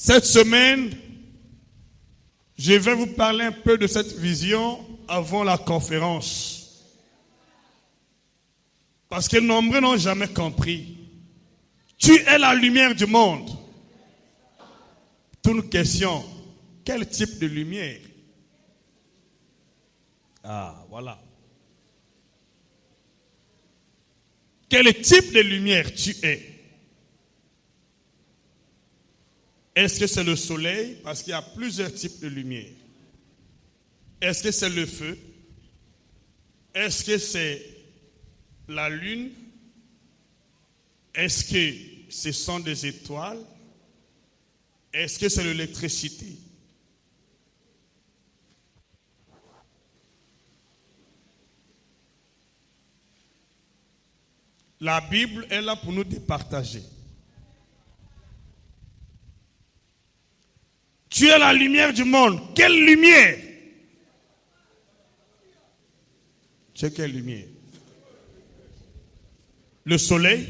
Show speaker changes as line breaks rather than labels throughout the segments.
Cette semaine, je vais vous parler un peu de cette vision avant la conférence. Parce que nombreux n'ont jamais compris. Tu es la lumière du monde. Toute une question, quel type de lumière? Ah, voilà. Quel type de lumière tu es? Est-ce que c'est le soleil? Parce qu'il y a plusieurs types de lumière. Est-ce que c'est le feu? Est-ce que c'est la lune? Est-ce que ce sont des étoiles? Est-ce que c'est l'électricité? La Bible est là pour nous départager. Tu es la lumière du monde. Quelle lumière? Tu es quelle lumière? Le soleil?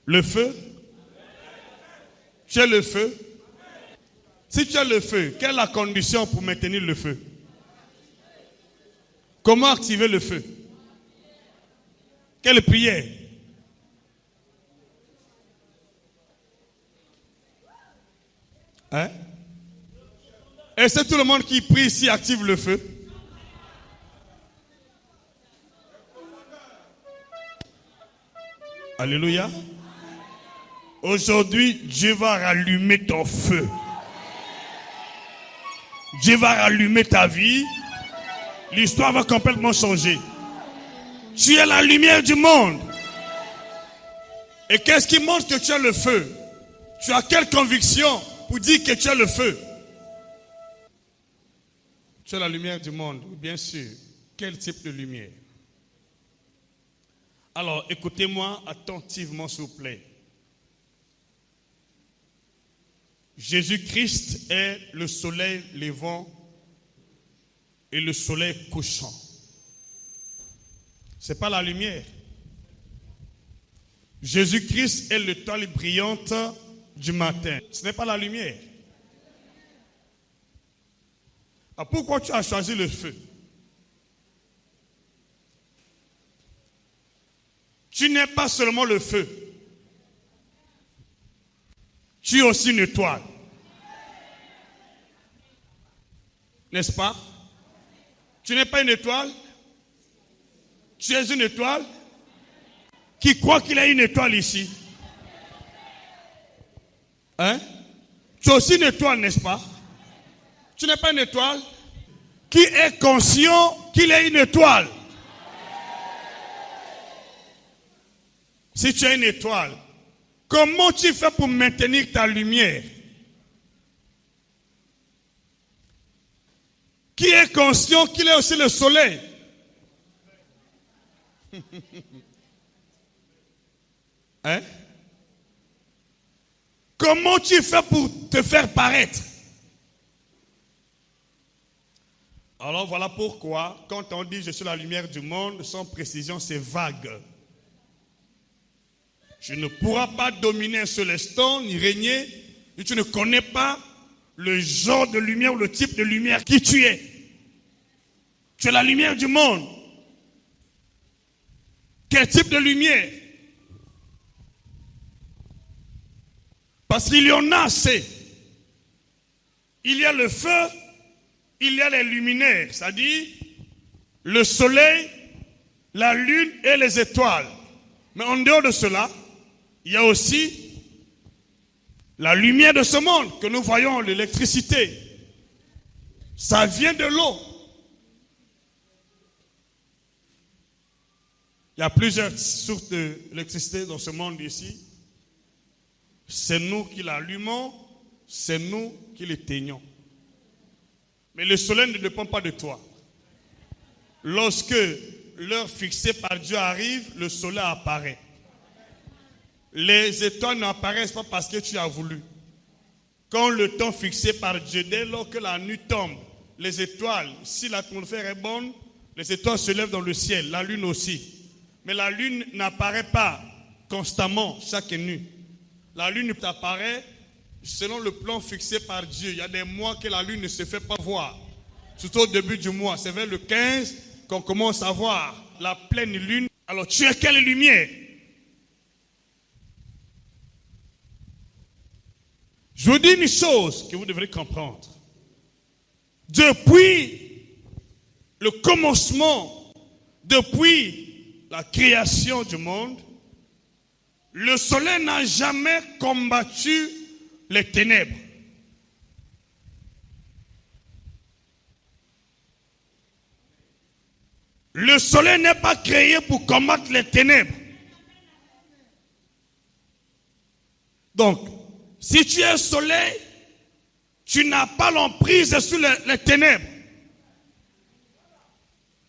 Le feu? Tu es le feu? Si tu as le feu, quelle est la condition pour maintenir le feu? Comment activer le feu? Quelle prière? Hein? Est-ce que tout le monde qui prie ici active le feu? Alléluia. Aujourd'hui, Dieu va rallumer ton feu. Dieu va rallumer ta vie. L'histoire va complètement changer. Tu es la lumière du monde. Et qu'est-ce qui montre que tu as le feu? Tu as quelle conviction pour dire que tu as le feu? Tu es la lumière du monde, bien sûr. Quel type de lumière? Alors, écoutez-moi attentivement, s'il vous plaît. Jésus-Christ est le soleil levant et le soleil couchant. Ce n'est pas la lumière. Jésus-Christ est l'étoile brillante du matin. Ce n'est pas la lumière. Alors pourquoi tu as choisi le feu? Tu n'es pas seulement le feu. Tu es aussi une étoile. N'est-ce pas? Tu n'es pas une étoile. Tu es une étoile. Qui croit qu'il y a une étoile ici? Hein? Tu es aussi une étoile, n'est-ce pas? Tu n'es pas une étoile. Qui est conscient qu'il est une étoile? Si tu es une étoile, comment tu fais pour maintenir ta lumière? Qui est conscient qu'il est aussi le soleil? Hein? Comment tu fais pour te faire paraître? Alors voilà pourquoi, quand on dit je suis la lumière du monde, sans précision, c'est vague. Tu ne pourras pas dominer un seul instant, ni régner, si tu ne connais pas le genre de lumière ou le type de lumière qui tu es. Tu es la lumière du monde. Quel type de lumière? Parce qu'il y en a assez. Il y a le feu, il y a les luminaires, c'est-à-dire le soleil, la lune et les étoiles. Mais en dehors de cela, il y a aussi la lumière de ce monde que nous voyons, l'électricité. Ça vient de l'eau. Il y a plusieurs sources d'électricité dans ce monde ici. C'est nous qui l'allumons, c'est nous qui l'éteignons. Mais le soleil ne dépend pas de toi. Lorsque l'heure fixée par Dieu arrive, le soleil apparaît. Les étoiles n'apparaissent pas parce que tu as voulu. Quand le temps fixé par Dieu, dès lors que la nuit tombe, les étoiles, si l'atmosphère est bonne, les étoiles se lèvent dans le ciel, la lune aussi. Mais la lune n'apparaît pas constamment chaque nuit. La lune apparaît selon le plan fixé par Dieu, il y a des mois que la lune ne se fait pas voir. Surtout au début du mois, c'est vers le 15 qu'on commence à voir la pleine lune. Alors tu es quelle lumière? Je vous dis une chose que vous devrez comprendre. Depuis le commencement, depuis la création du monde, le soleil n'a jamais combattu les ténèbres. Le soleil n'est pas créé pour combattre les ténèbres. Donc, si tu es soleil, tu n'as pas l'emprise sur les ténèbres.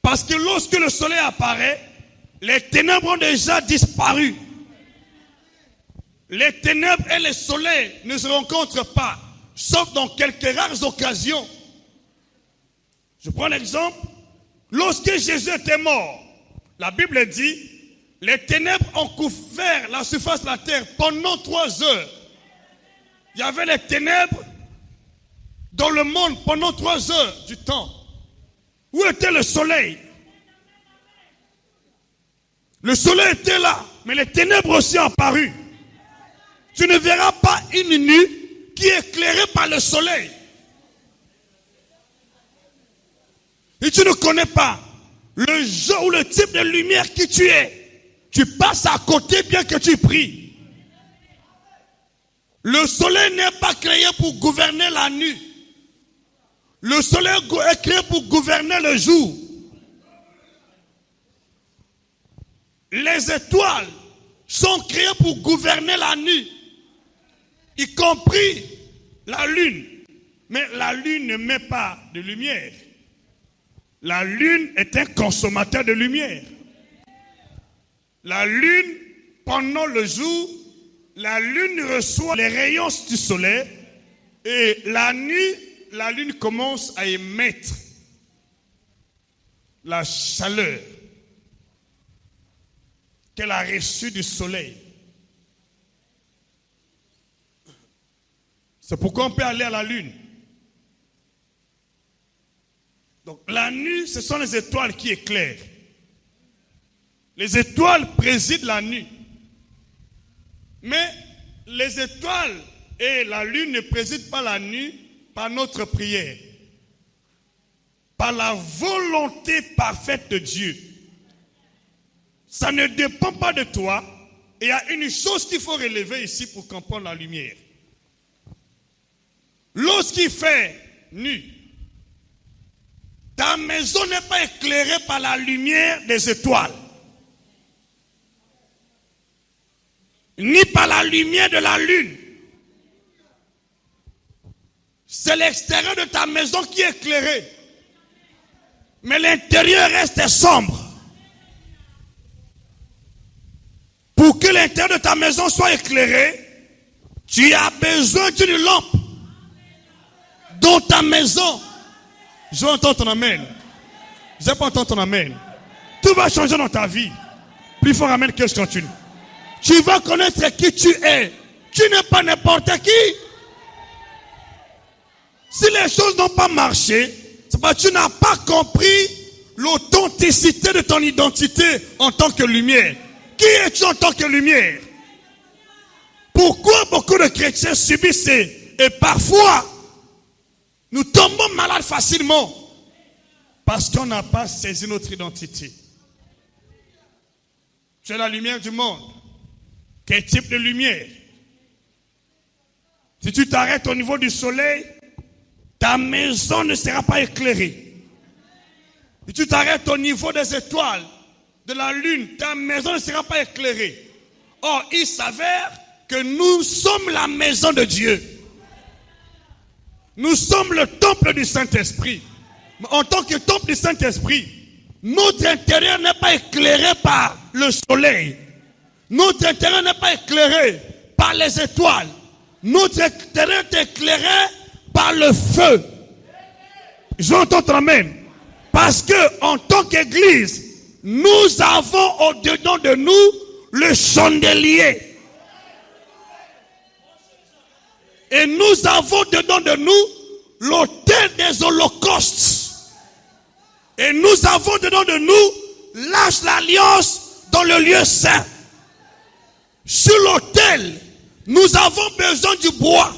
Parce que lorsque le soleil apparaît, les ténèbres ont déjà disparu. Les ténèbres et le soleil ne se rencontrent pas, sauf dans quelques rares occasions. Je prends l'exemple. Lorsque Jésus était mort, la Bible dit, les ténèbres ont couvert la surface de la terre pendant 3 heures. Il y avait les ténèbres dans le monde pendant 3 heures du temps. Où était le soleil? Le soleil était là, mais les ténèbres aussi ont apparu. Tu ne verras pas une nuit qui est éclairée par le soleil. Et tu ne connais pas le genre ou le type de lumière qui tu es. Tu passes à côté bien que tu pries. Le soleil n'est pas créé pour gouverner la nuit. Le soleil est créé pour gouverner le jour. Les étoiles sont créées pour gouverner la nuit, y compris la lune. Mais la lune ne met pas de lumière. La lune est un consommateur de lumière. La lune, pendant le jour, la lune reçoit les rayons du soleil et la nuit, la lune commence à émettre la chaleur qu'elle a reçue du soleil. C'est pourquoi on peut aller à la lune. Donc la nuit, ce sont les étoiles qui éclairent. Les étoiles président la nuit. Mais les étoiles et la lune ne président pas la nuit par notre prière. Par la volonté parfaite de Dieu. Ça ne dépend pas de toi. Et il y a une chose qu'il faut relever ici pour comprendre la lumière. Lorsqu'il fait nuit, ta maison n'est pas éclairée par la lumière des étoiles. Ni par la lumière de la lune. C'est l'extérieur de ta maison qui est éclairé. Mais l'intérieur reste sombre. Pour que l'intérieur de ta maison soit éclairé, tu as besoin d'une lampe. Dans ta maison. Je vais entendre ton amen. Je n'ai pas entendu ton amen. Tout va changer dans ta vie. Plus fort amen que je continue. Tu vas connaître qui tu es. Tu n'es pas n'importe qui. Si les choses n'ont pas marché, c'est parce que tu n'as pas compris l'authenticité de ton identité en tant que lumière. Qui es-tu en tant que lumière? Pourquoi beaucoup de chrétiens subissent et parfois nous tombons malades facilement? Parce qu'on n'a pas saisi notre identité. Tu es la lumière du monde. Quel type de lumière? Si tu t'arrêtes au niveau du soleil, ta maison ne sera pas éclairée. Si tu t'arrêtes au niveau des étoiles, de la lune, ta maison ne sera pas éclairée. Or, il s'avère que nous sommes la maison de Dieu. Nous sommes le temple du Saint-Esprit. En tant que temple du Saint-Esprit, notre intérieur n'est pas éclairé par le soleil. Notre intérieur n'est pas éclairé par les étoiles. Notre intérieur est éclairé par le feu. J'entends ton amen. Parce que en tant qu'église, nous avons au-dedans de nous le chandelier. Et nous avons dedans de nous l'autel des holocaustes. Et nous avons dedans de nous l'arche de l'alliance dans le lieu saint. Sur l'autel, nous avons besoin du bois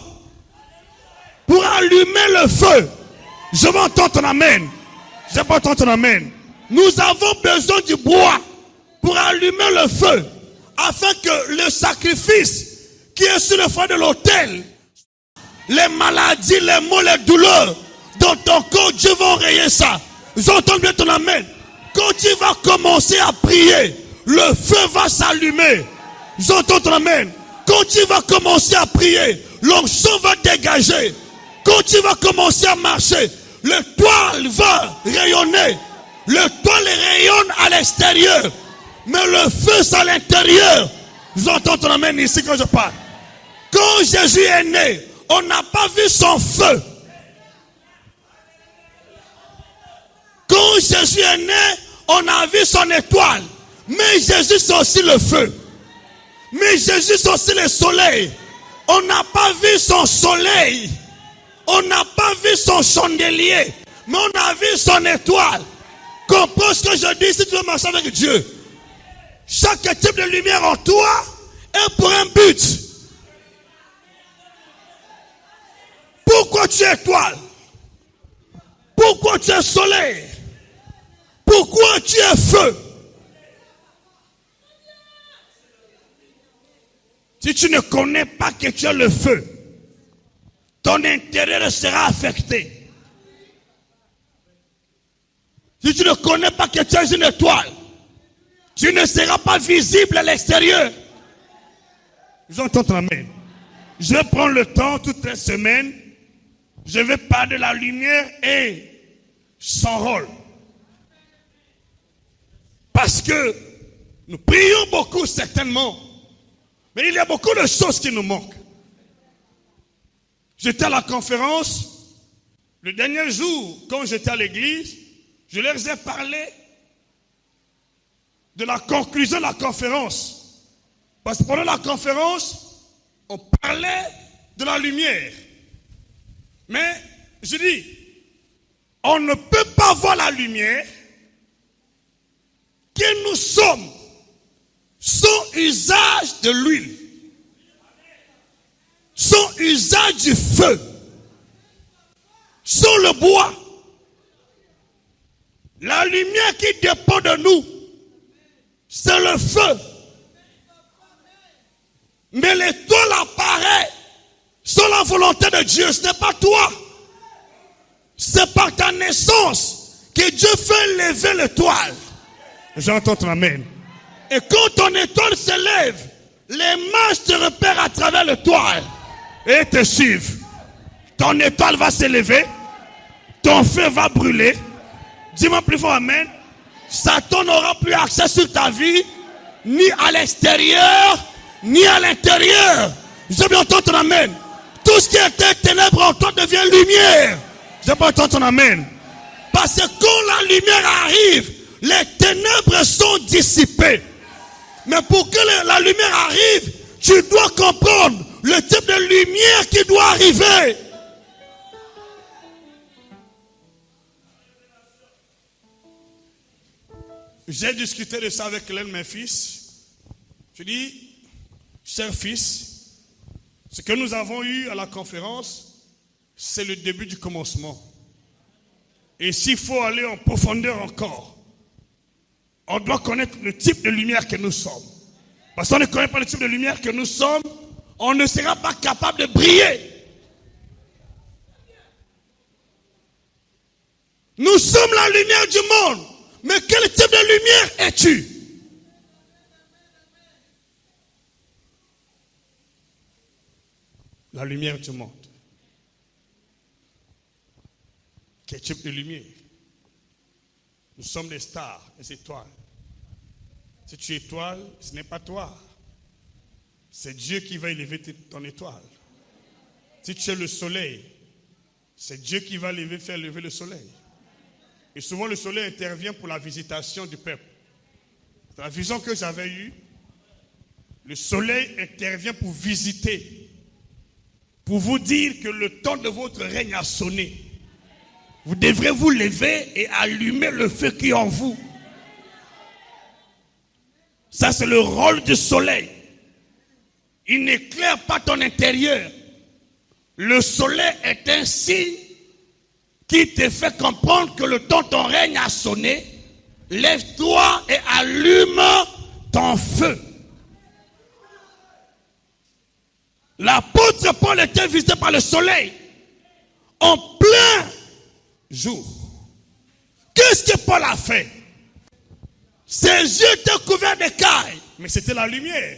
pour allumer le feu. Je vais entendre ton amen. Je vais entendre ton amen. Nous avons besoin du bois pour allumer le feu, afin que le sacrifice qui est sur le feu de l'autel, les maladies, les maux, les douleurs, dans ton corps, Dieu va enrayer ça. J'entends bien ton amen. Quand tu vas commencer à prier, le feu va s'allumer. J'entends ton amen. Quand tu vas commencer à prier, l'onction va dégager. Quand tu vas commencer à marcher, le toile va rayonner. Le toile rayonne à l'extérieur, mais le feu c'est à l'intérieur. J'entends ton amen ici quand je parle. Quand Jésus est né, on n'a pas vu son feu. Quand Jésus est né, on a vu son étoile. Mais Jésus c'est aussi le feu. Mais Jésus c'est aussi le soleil. On n'a pas vu son soleil. On n'a pas vu son chandelier. Mais on a vu son étoile. Comprends ce que je dis si tu veux marcher avec Dieu. Chaque type de lumière en toi est pour un but. Pourquoi tu es étoile? Pourquoi tu es soleil? Pourquoi tu es feu? Si tu ne connais pas que tu es le feu, ton intérieur sera affecté. Si tu ne connais pas que tu es une étoile, tu ne seras pas visible à l'extérieur. J'entends ton amen. Je vais prendre le temps toutes les semaines. Je vais parler de la lumière et son rôle. Parce que nous prions beaucoup certainement, mais il y a beaucoup de choses qui nous manquent. J'étais à la conférence, le dernier jour, quand j'étais à l'église, je leur ai parlé de la conclusion de la conférence. Parce que pendant la conférence, on parlait de la lumière. Mais je dis, on ne peut pas voir la lumière que nous sommes sans usage de l'huile, sans usage du feu, sans le bois. La lumière qui dépend de nous, c'est le feu. Mais l'étoile apparaît sans la volonté de Dieu. Ce n'est pas toi. C'est par ta naissance que Dieu fait lever l'étoile. J'entends ton amen. Et quand ton étoile se lève, les mages te repèrent à travers l'étoile et te suivent. Ton étoile va se lever, ton feu va brûler. Dis-moi plus fort amen. Satan n'aura plus accès sur ta vie, ni à l'extérieur, ni à l'intérieur. Je vais entendre ton amen. Tout ce qui était ténèbres en toi devient lumière. Je vais entendre ton amen. Parce que quand la lumière arrive, les ténèbres sont dissipées. Mais pour que la lumière arrive, tu dois comprendre le type de lumière qui doit arriver. J'ai discuté de ça avec l'un de mes fils. Je dis, cher fils, ce que nous avons eu à la conférence, c'est le début du commencement. Et s'il faut aller en profondeur encore, on doit connaître le type de lumière que nous sommes. Parce qu'on ne connaît pas le type de lumière que nous sommes, on ne sera pas capable de briller. Nous sommes la lumière du monde. Mais quel type de lumière es-tu? La lumière du monde. Quel type de lumière? Nous sommes des stars, des étoiles. Si tu es étoile, ce n'est pas toi. C'est Dieu qui va élever ton étoile. Si tu es le soleil, c'est Dieu qui va faire lever le soleil. Et souvent le soleil intervient pour la visitation du peuple. C'est la vision que j'avais eue. Le soleil intervient pour visiter pour vous dire que le temps de votre règne a sonné. Vous devrez vous lever et allumer le feu qui est en vous. Ça, c'est le rôle du soleil. Il n'éclaire pas ton intérieur. Le soleil est un signe qui te fait comprendre que le temps de ton règne a sonné. Lève-toi et allume ton feu. L'apôtre Paul était visité par le soleil en plein jour. Qu'est-ce que Paul a fait? Ses yeux étaient couverts d'écailles, mais c'était la lumière.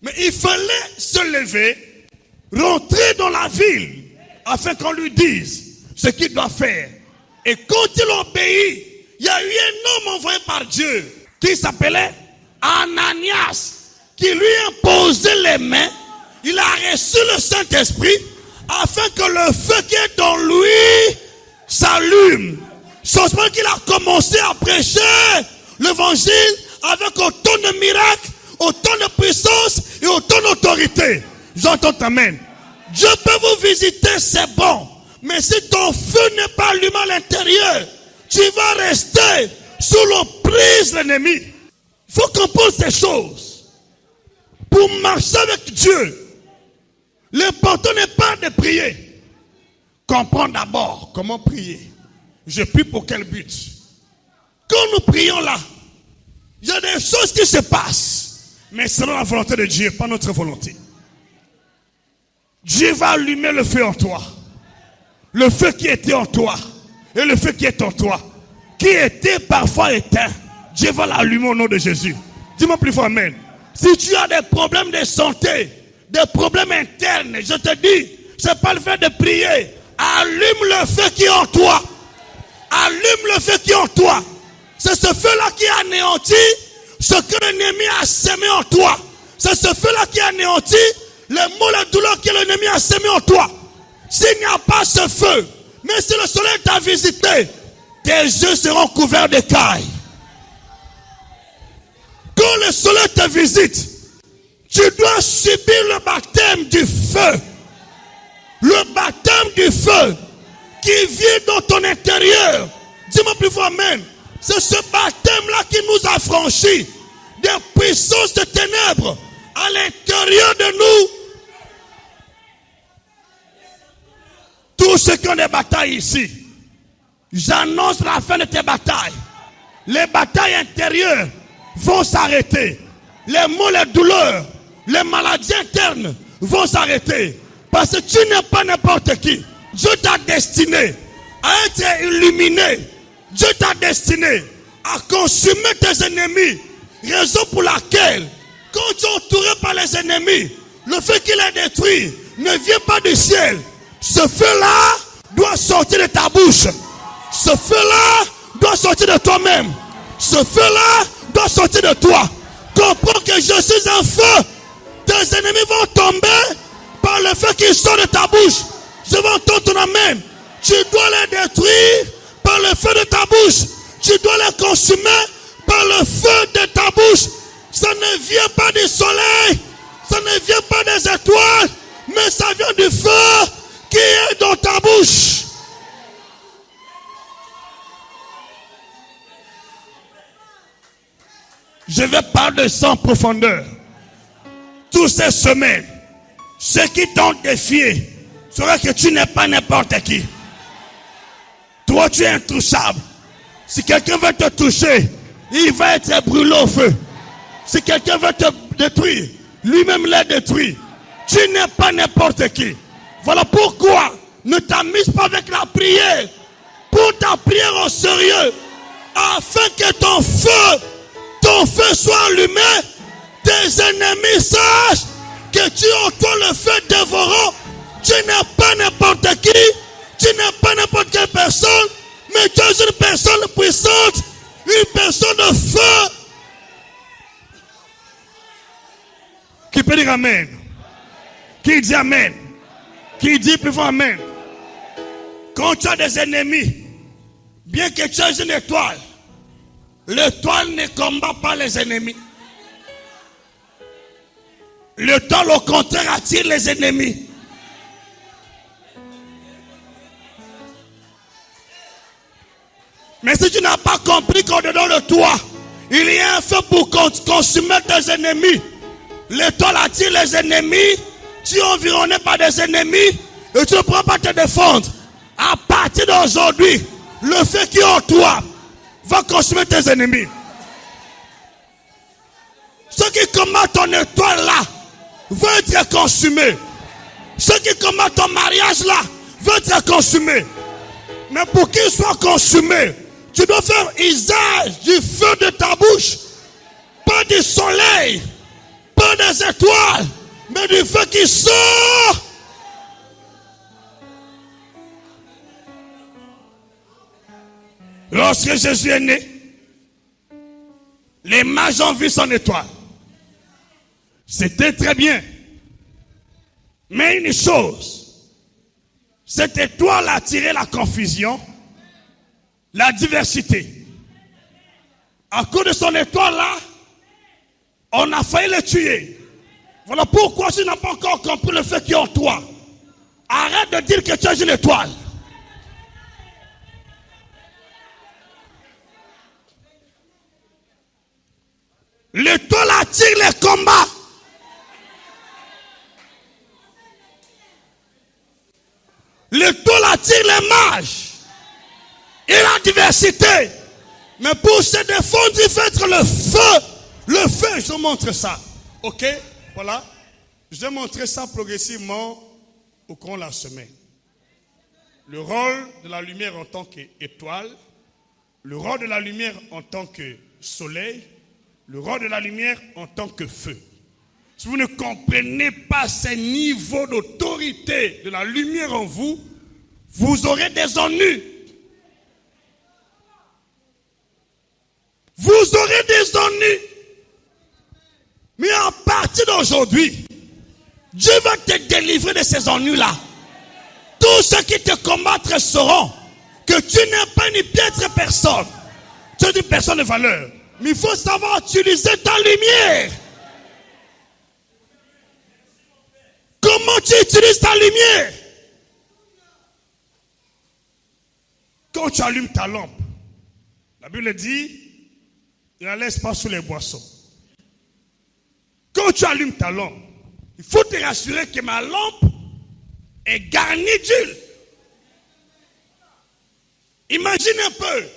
Mais il fallait se lever, rentrer dans la ville, afin qu'on lui dise ce qu'il doit faire. Et quand il obéit, il y a eu un homme envoyé par Dieu qui s'appelait Ananias, qui lui imposait les mains. Il a reçu le Saint-Esprit afin que le feu qui est dans lui s'allume. Sauf qu'il a commencé à prêcher l'évangile avec autant de miracles, autant de puissance et autant d'autorité. J'entends amen. Dieu peut vous visiter, c'est bon. Mais si ton feu n'est pas allumé à l'intérieur, tu vas rester sous l'emprise de l'ennemi. Il faut comprendre ces choses. Pour marcher avec Dieu, l'important n'est pas de prier. Comprends d'abord comment prier. Je prie pour quel but? Quand nous prions là, il y a des choses qui se passent. Mais selon la volonté de Dieu, pas notre volonté. Dieu va allumer le feu en toi. Le feu qui était en toi. Et le feu qui est en toi. Qui était parfois éteint. Dieu va l'allumer au nom de Jésus. Dis-moi plus fort amen. Si tu as des problèmes de santé, des problèmes internes, je te dis, c'est pas le fait de prier. Allume le feu qui est en toi. Allume le feu qui est en toi. C'est ce feu-là qui anéantit ce que l'ennemi a semé en toi. C'est ce feu-là qui anéantit les maux, les douleurs que l'ennemi a semé en toi. S'il n'y a pas ce feu, mais si le soleil t'a visité, tes yeux seront couverts d'écailles. Quand le soleil te visite, tu dois subir le baptême du feu. Le baptême du feu qui vient dans ton intérieur. Dis-moi plus fort amen. C'est ce baptême-là qui nous a franchis des puissances de ténèbres à l'intérieur de nous. Tous ceux qui ont des batailles ici, j'annonce la fin de tes batailles. Les batailles intérieures vont s'arrêter. Les maux, les douleurs, les maladies internes vont s'arrêter. Parce que tu n'es pas n'importe qui. Dieu t'a destiné à être illuminé. Dieu t'a destiné à consumer tes ennemis. Raison pour laquelle, quand tu es entouré par les ennemis, le fait qu'il est détruit ne vient pas du ciel. Ce feu-là doit sortir de ta bouche. Ce feu-là doit sortir de toi-même. Ce feu-là doit sortir de toi. Comprends que je suis un feu. Tes ennemis vont tomber par le feu qui sort de ta bouche. Je vais entendre ton amen. Tu dois les détruire par le feu de ta bouche. Tu dois les consumer par le feu de ta bouche. Ça ne vient pas du soleil. Ça ne vient pas des étoiles. Mais ça vient du feu qui est dans ta bouche. Je vais parler de ça en profondeur. Toutes ces semaines, ceux qui t'ont défié sauraient que tu n'es pas n'importe qui. Toi, tu es intouchable. Si quelqu'un veut te toucher, il va être brûlé au feu. Si quelqu'un veut te détruire, lui-même l'est détruit. Tu n'es pas n'importe qui. Voilà pourquoi ne t'amuse pas avec la prière. Pour ta prière au sérieux. Afin que ton feu soit allumé. Tes ennemis sachent que tu entends le feu dévorant. Tu n'es pas n'importe qui. Tu n'es pas n'importe quelle personne. Mais tu es une personne puissante. Une personne de feu. Qui peut dire amen? Qui dit amen? Qui dit plus fort amen? Quand tu as des ennemis, bien que tu aies une étoile, l'étoile ne combat pas les ennemis. L'étoile au contraire attire les ennemis. Mais si tu n'as pas compris qu'au-dedans de toi, il y a un feu pour consumer tes ennemis. L'étoile attire les ennemis. Tu es environné par des ennemis et tu ne pourras pas te défendre. À partir d'aujourd'hui, le feu qui est en toi va consumer tes ennemis. Ceux qui combattent ton étoile là vont être consumés. Ceux qui combattent ton mariage là vont être consumés. Mais pour qu'ils soient consumés, tu dois faire usage du feu de ta bouche. Pas du soleil, pas des étoiles, mais du feu qui sort. Lorsque Jésus est né, les mages ont vu son étoile. C'était très bien. Mais une chose, cette étoile a attiré la confusion, la diversité. À cause de son étoile là, on a failli le tuer. Voilà pourquoi tu n'as pas encore compris le fait qu'il est en toi. Arrête de dire que tu es une étoile. L'étoile attire les combats. L'étoile attire les mages et la diversité. Mais pour se défendre, il faut être le feu. Le feu, je vous montre ça. Ok, voilà. Je vais montrer ça progressivement au cours de la semaine. Le rôle de la lumière en tant qu'étoile, le rôle de la lumière en tant que soleil, le rôle de la lumière en tant que feu. Si vous ne comprenez pas ces niveaux d'autorité de la lumière en vous, vous aurez des ennuis. Vous aurez des ennuis. Mais à partir d'aujourd'hui, Dieu va te délivrer de ces ennuis-là. Tous ceux qui te combattent sauront que tu n'es pas une piètre personne. Tu es une personne de valeur. Mais il faut savoir utiliser ta lumière. Comment tu utilises ta lumière? Quand tu allumes ta lampe, la Bible dit, ne la laisse pas sous les boissons. Quand tu allumes ta lampe, il faut te rassurer que ma lampe est garnie d'huile. Imagine un peu,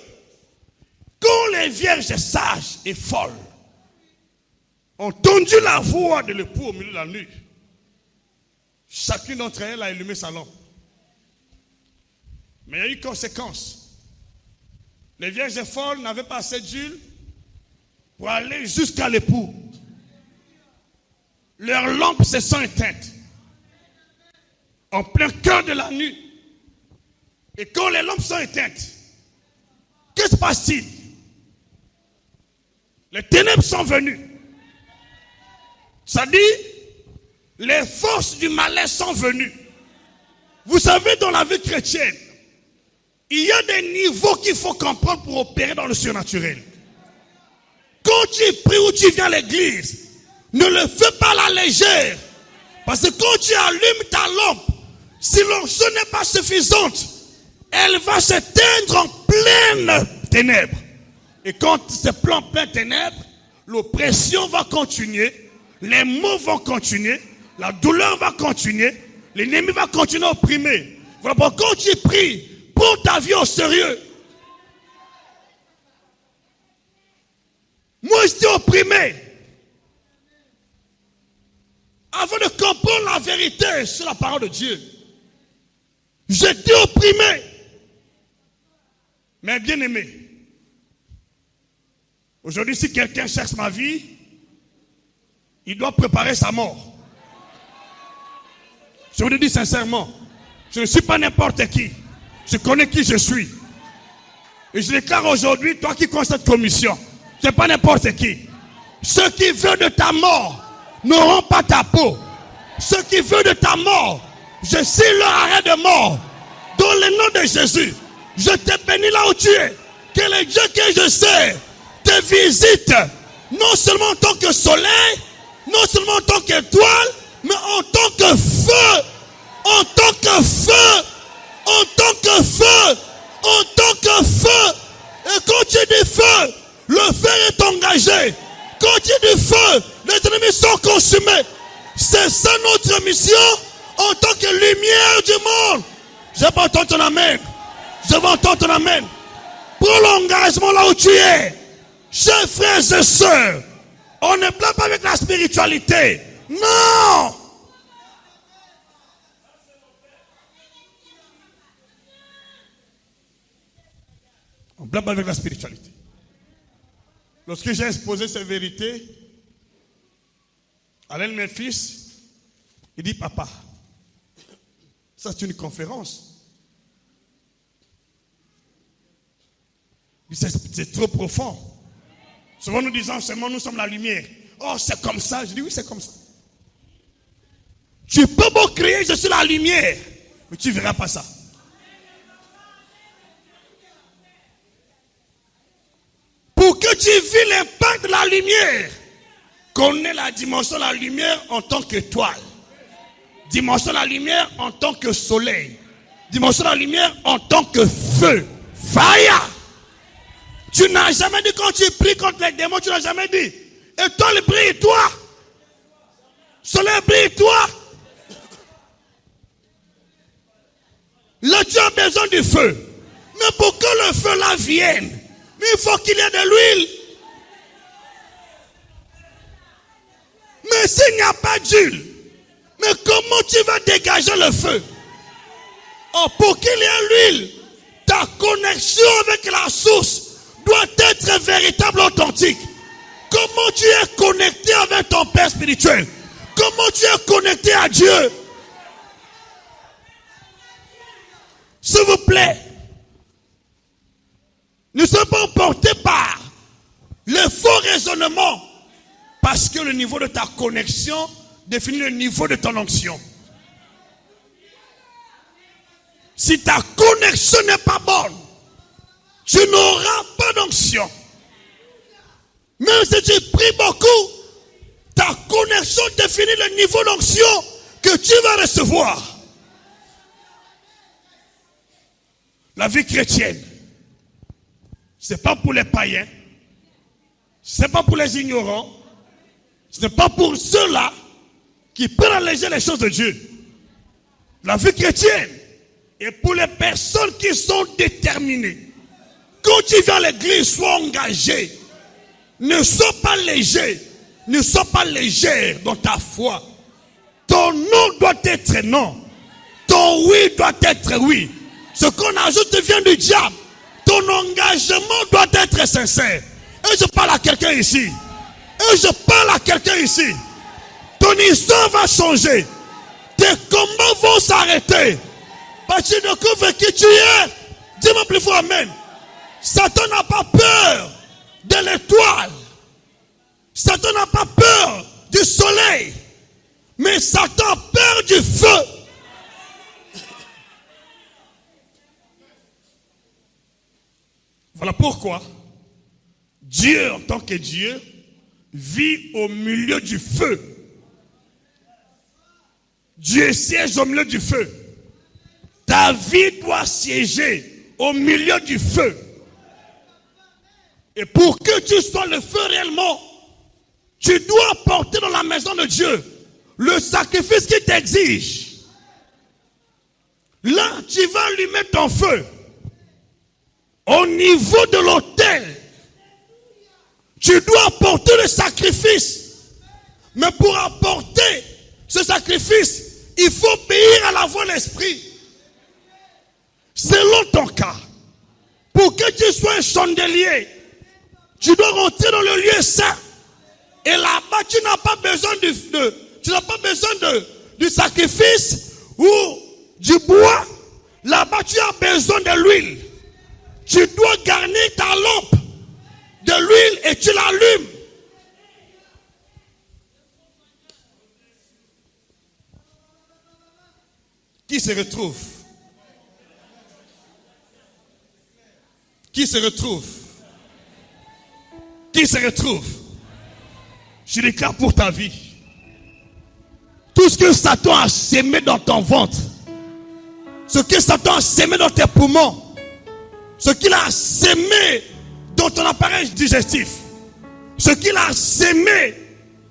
quand les vierges sages et folles ont entendu la voix de l'époux au milieu de la nuit, chacune d'entre elles a allumé sa lampe. Mais il y a eu une conséquence. Les vierges folles n'avaient pas assez d'huile pour aller jusqu'à l'époux. Leurs lampes se sont éteintes en plein cœur de la nuit. Et quand les lampes sont éteintes, que se passe-t-il? Les ténèbres sont venues. Ça dit, les forces du malin sont venues. Vous savez, dans la vie chrétienne, il y a des niveaux qu'il faut comprendre pour opérer dans le surnaturel. Quand tu pries ou tu viens à l'église, ne le fais pas à la légère. Parce que quand tu allumes ta lampe, si l'onction n'est pas suffisante, elle va s'éteindre en pleine ténèbres. Et quand c'est en pleine ténèbres, l'oppression va continuer, les maux vont continuer, la douleur va continuer, l'ennemi va continuer à opprimer. Voilà pourquoi quand tu pries, prends ta vie au sérieux. Moi, j'étais opprimé. Avant de comprendre la vérité sur la parole de Dieu, j'étais opprimé. Mais bien aimé, aujourd'hui, si quelqu'un cherche ma vie, il doit préparer sa mort. Je vous le dis sincèrement, je ne suis pas n'importe qui. Je connais qui je suis. Et je déclare aujourd'hui, toi qui connais cette commission, tu n'es pas n'importe qui. Ceux qui veulent de ta mort n'auront pas ta peau. Ceux qui veulent de ta mort, je signe leur arrêt de mort. Dans le nom de Jésus, je te bénis là où tu es. Que le Dieu que je sais te visite, non seulement en tant que soleil, non seulement en tant qu'étoile, mais en tant que feu, en tant que feu, en tant que feu, en tant que feu, feu, le feu est engagé. Quand il y a du feu, les ennemis sont consumés. C'est ça notre mission en tant que lumière du monde. Je vais entendre ton amen. Je vais entendre ton amen. Prends l'engagement là où tu es. Chers frères et sœurs, on ne plaît pas avec la spiritualité. Non! On ne plaît pas avec la spiritualité. Lorsque j'ai exposé ces vérités à l'un de mes fils, il dit, papa, ça c'est une conférence. C'est trop profond. Souvent nous disons seulement nous sommes la lumière. Oh, c'est comme ça. Je dis oui, c'est comme ça. Tu peux beau crier, je suis la lumière, mais tu ne verras pas ça. Pour que tu vis l'impact de la lumière, connais la dimension de la lumière en tant qu'étoile. Dimension de la lumière en tant que soleil. Dimension de la lumière en tant que feu. Fire! Tu n'as jamais dit quand tu pries contre les démons, tu n'as jamais dit. Étoile brille, toi. Soleil brille, toi. Là, tu as besoin du feu. Mais pour que le feu là vienne, il faut qu'il y ait de l'huile. Mais s'il n'y a pas d'huile, mais comment tu vas dégager le feu? Oh, pour qu'il y ait l'huile, ta connexion avec la source doit être véritable, authentique. Comment tu es connecté avec ton Père spirituel? Comment tu es connecté à Dieu? S'il vous plaît, ne soyez pas emportés par le faux raisonnement, parce que le niveau de ta connexion définit le niveau de ton onction. Si ta connexion n'est pas bonne, tu n'auras pas d'onction. Même si tu pries beaucoup, ta connexion définit le niveau d'onction que tu vas recevoir. La vie chrétienne, ce n'est pas pour les païens, ce n'est pas pour les ignorants, ce n'est pas pour ceux-là qui prennent à léger les choses de Dieu. La vie chrétienne est pour les personnes qui sont déterminées. Quand tu viens à l'église, sois engagé. Ne sois pas léger. Ne sois pas légère dans ta foi. Ton non doit être non. Ton oui doit être oui. Ce qu'on ajoute vient du diable. Ton engagement doit être sincère. Et je parle à quelqu'un ici. Et je parle à quelqu'un ici. Ton histoire va changer. Tes combats vont s'arrêter. Parce que tu découvres qui tu es. Dis-moi plus fort amen. Satan n'a pas peur de l'étoile. Satan n'a pas peur du soleil. Mais Satan a peur du feu. Voilà pourquoi Dieu, en tant que Dieu, vit au milieu du feu. Dieu siège au milieu du feu. Ta vie doit siéger au milieu du feu. Et pour que tu sois le feu réellement, tu dois apporter dans la maison de Dieu le sacrifice qu'il t'exige. Là, tu vas allumer ton feu. Au niveau de l'autel, tu dois apporter le sacrifice. Mais pour apporter ce sacrifice, il faut obéir à la voix de l'esprit. Selon ton cas, pour que tu sois un chandelier, tu dois rentrer dans le lieu saint. Et là-bas, tu n'as pas besoin du sacrifice ou du bois. Là-bas, tu as besoin de l'huile. Tu dois garnir ta lampe de l'huile et tu l'allumes. Qui se retrouve? Qui se retrouve? Qui se retrouve? Je déclare pour ta vie. Tout ce que Satan a sémé dans ton ventre, ce que Satan a sémé dans tes poumons, ce qu'il a sémé dans ton appareil digestif, ce qu'il a sémé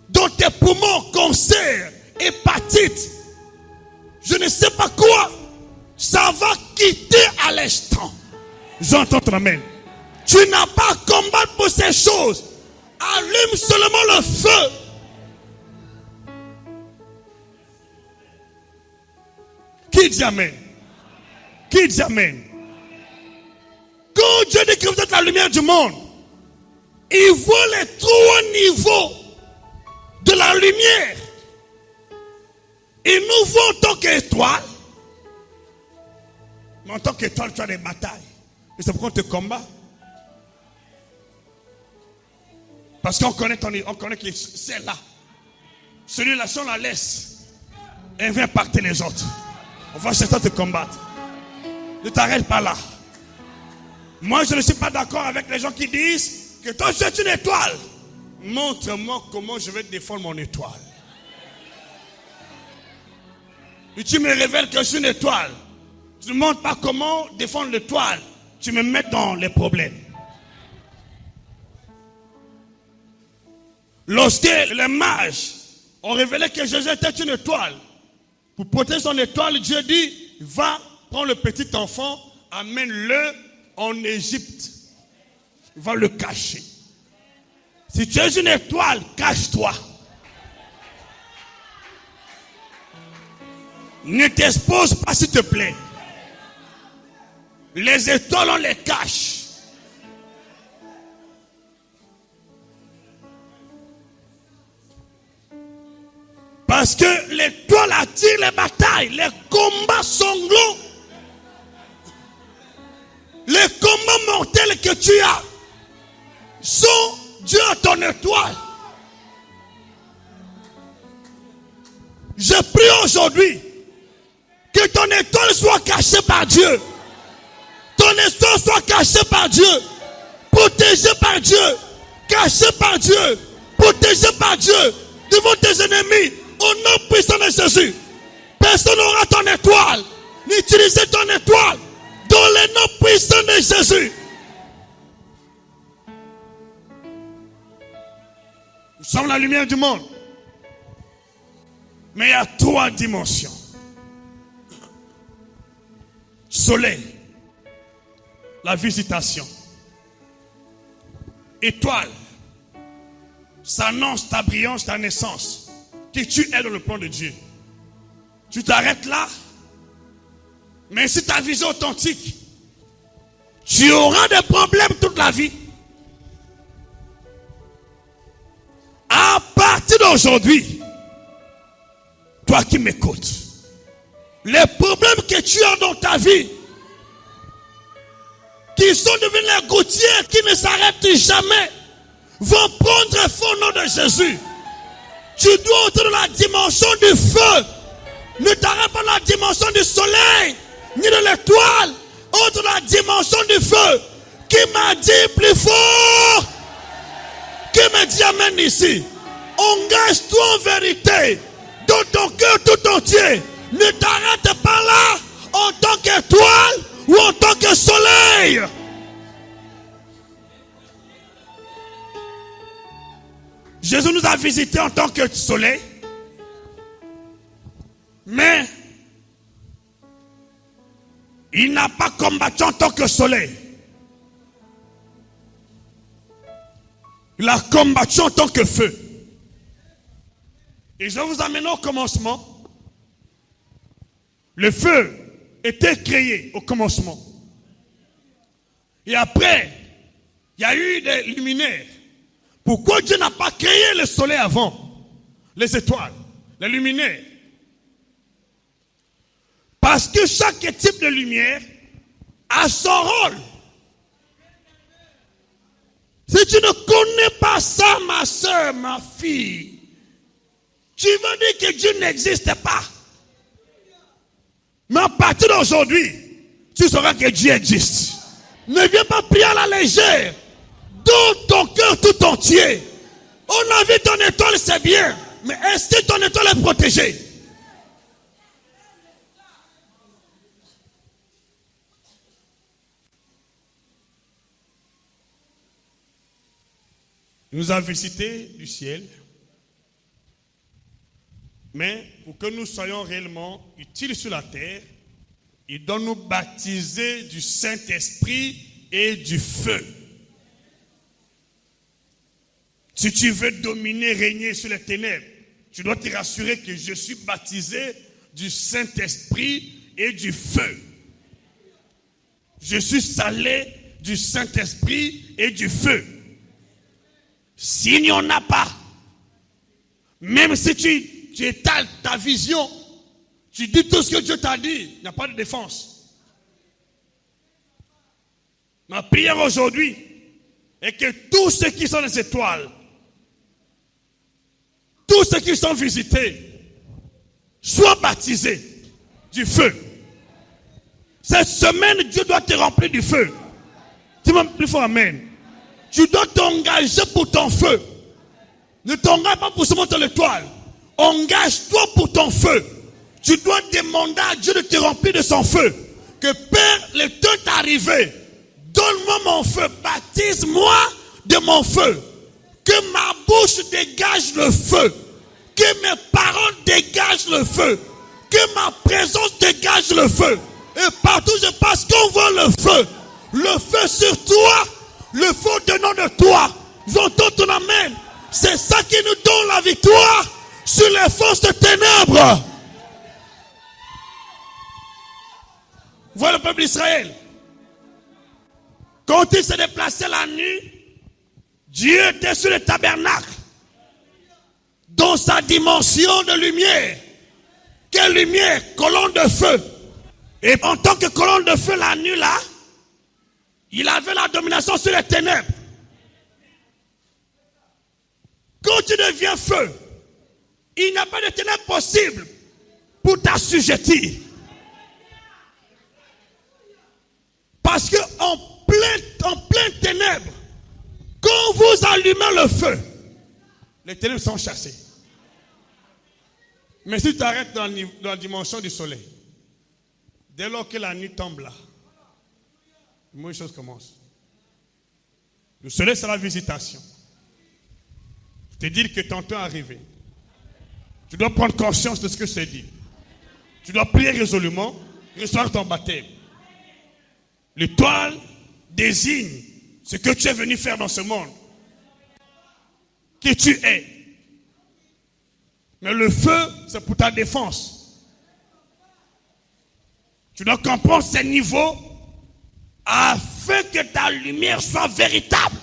dans tes poumons, cancer, hépatite, je ne sais pas quoi, ça va quitter à l'instant. J'entends ton amen. Tu n'as pas à combattre pour ces choses. Allume seulement le feu. Qui dit amen? Qui dit amen? Quand Dieu dit que vous êtes la lumière du monde, il voit les trois niveaux de la lumière. Il nous voit en tant qu'étoile. Mais en tant qu'étoile, tu as des batailles. Et c'est pourquoi on te combat. Parce qu'on connaît que c'est là. Celui-là, si on la laisse, elle vient partir les autres. On va chercher à te combattre. Ne t'arrête pas là. Moi, je ne suis pas d'accord avec les gens qui disent que toi, tu es une étoile. Montre-moi comment je vais défendre mon étoile. Et tu me révèles que je suis une étoile. Tu ne me montres pas comment défendre l'étoile. Tu me mets dans les problèmes. Lorsque les mages ont révélé que Jésus était une étoile, pour protéger son étoile, Dieu dit, va prendre le petit enfant, amène-le en Égypte. Va le cacher. Si tu es une étoile, cache-toi. Ne t'expose pas, s'il te plaît. Les étoiles, on les cache. Parce que l'étoile attire les batailles, les combats sanglants, les combats mortels que tu as sont dus à ton étoile. Je prie aujourd'hui que ton étoile soit cachée par Dieu. Ton étoile soit cachée par Dieu, protégée par Dieu, cachée par Dieu, protégée par Dieu devant tes ennemis. Au nom puissant de Jésus, personne n'aura ton étoile. N'utilisez ton étoile dans le nom puissant de Jésus. Nous sommes la lumière du monde. Mais il y a trois dimensions. Soleil, la visitation. Étoile, ça annonce ta brillance, ta naissance. Que tu es dans le plan de Dieu. Tu t'arrêtes là. Mais si ta vision est authentique, tu auras des problèmes toute la vie. À partir d'aujourd'hui, toi qui m'écoutes, les problèmes que tu as dans ta vie, qui sont devenus les gouttières qui ne s'arrêtent jamais, vont prendre feu au nom de Jésus. Tu dois entrer dans la dimension du feu. Ne t'arrête pas dans la dimension du soleil, ni de l'étoile. Entre dans la dimension du feu. Qui m'a dit plus fort? Qui me dit amen ici? Engage-toi en vérité. Dans ton cœur tout entier. Ne t'arrête pas là. En tant qu'étoile ou en tant que soleil. Jésus nous a visités en tant que soleil, mais il n'a pas combattu en tant que soleil. Il a combattu en tant que feu. Et je vais vous amener au commencement. Le feu était créé au commencement. Et après, il y a eu des luminaires. Pourquoi Dieu n'a pas créé le soleil avant? Les étoiles, les luminaires. Parce que chaque type de lumière a son rôle. Si tu ne connais pas ça, ma soeur, ma fille, tu vas dire que Dieu n'existe pas. Mais à partir d'aujourd'hui, tu sauras que Dieu existe. Ne viens pas prier à la légère. Dans ton cœur tout entier. On a vu ton étoile, c'est bien. Mais est-ce que ton étoile est protégée? Il nous a visités du ciel, mais pour que nous soyons réellement utiles sur la terre, il doit nous baptiser du Saint-Esprit et du feu. Si tu veux dominer, régner sur les ténèbres, tu dois te rassurer que je suis baptisé du Saint-Esprit et du feu. Je suis salé du Saint-Esprit et du feu. S'il n'y en a pas, même si tu étales ta vision, tu dis tout ce que Dieu t'a dit, il n'y a pas de défense. Ma prière aujourd'hui est que tous ceux qui sont les étoiles, tous ceux qui sont visités, soient baptisés du feu. Cette semaine, Dieu doit te remplir du feu. Dis-moi plus fort, amen. Tu dois t'engager pour ton feu. Ne t'engage pas pour seulement ton étoile. Engage-toi pour ton feu. Tu dois demander à Dieu de te remplir de son feu. Que Père, le temps est arrivé. Donne-moi mon feu. Baptise-moi de mon feu. Que ma bouche dégage le feu. Que mes paroles dégagent le feu. Que ma présence dégage le feu. Et partout je passe, qu'on voit le feu. Le feu sur toi. Le feu au-dedans de toi. J'entends ton amen. C'est ça qui nous donne la victoire sur les forces de ténèbres. Voilà le peuple d'Israël. Quand il s'est déplacé la nuit, Dieu était sur le tabernacle. Dans sa dimension de lumière. Quelle lumière? Colonne de feu. Et en tant que colonne de feu la nuit là, il avait la domination sur les ténèbres. Quand tu deviens feu, il n'y a pas de ténèbres possible pour t'assujettir. Parce que en plein ténèbres, quand vous allumez le feu, les ténèbres sont chassées. Mais si tu t'arrêtes dans la dimension du soleil, dès lors que la nuit tombe là, une mauvaise chose commence. Le soleil, c'est la visitation. Te dire que ton temps est arrivé. Tu dois prendre conscience de ce que c'est dit. Tu dois prier résolument, recevoir ton baptême. L'étoile désigne ce que tu es venu faire dans ce monde. Qui tu es. Mais le feu, c'est pour ta défense. Tu dois comprendre ces niveaux afin que ta lumière soit véritable.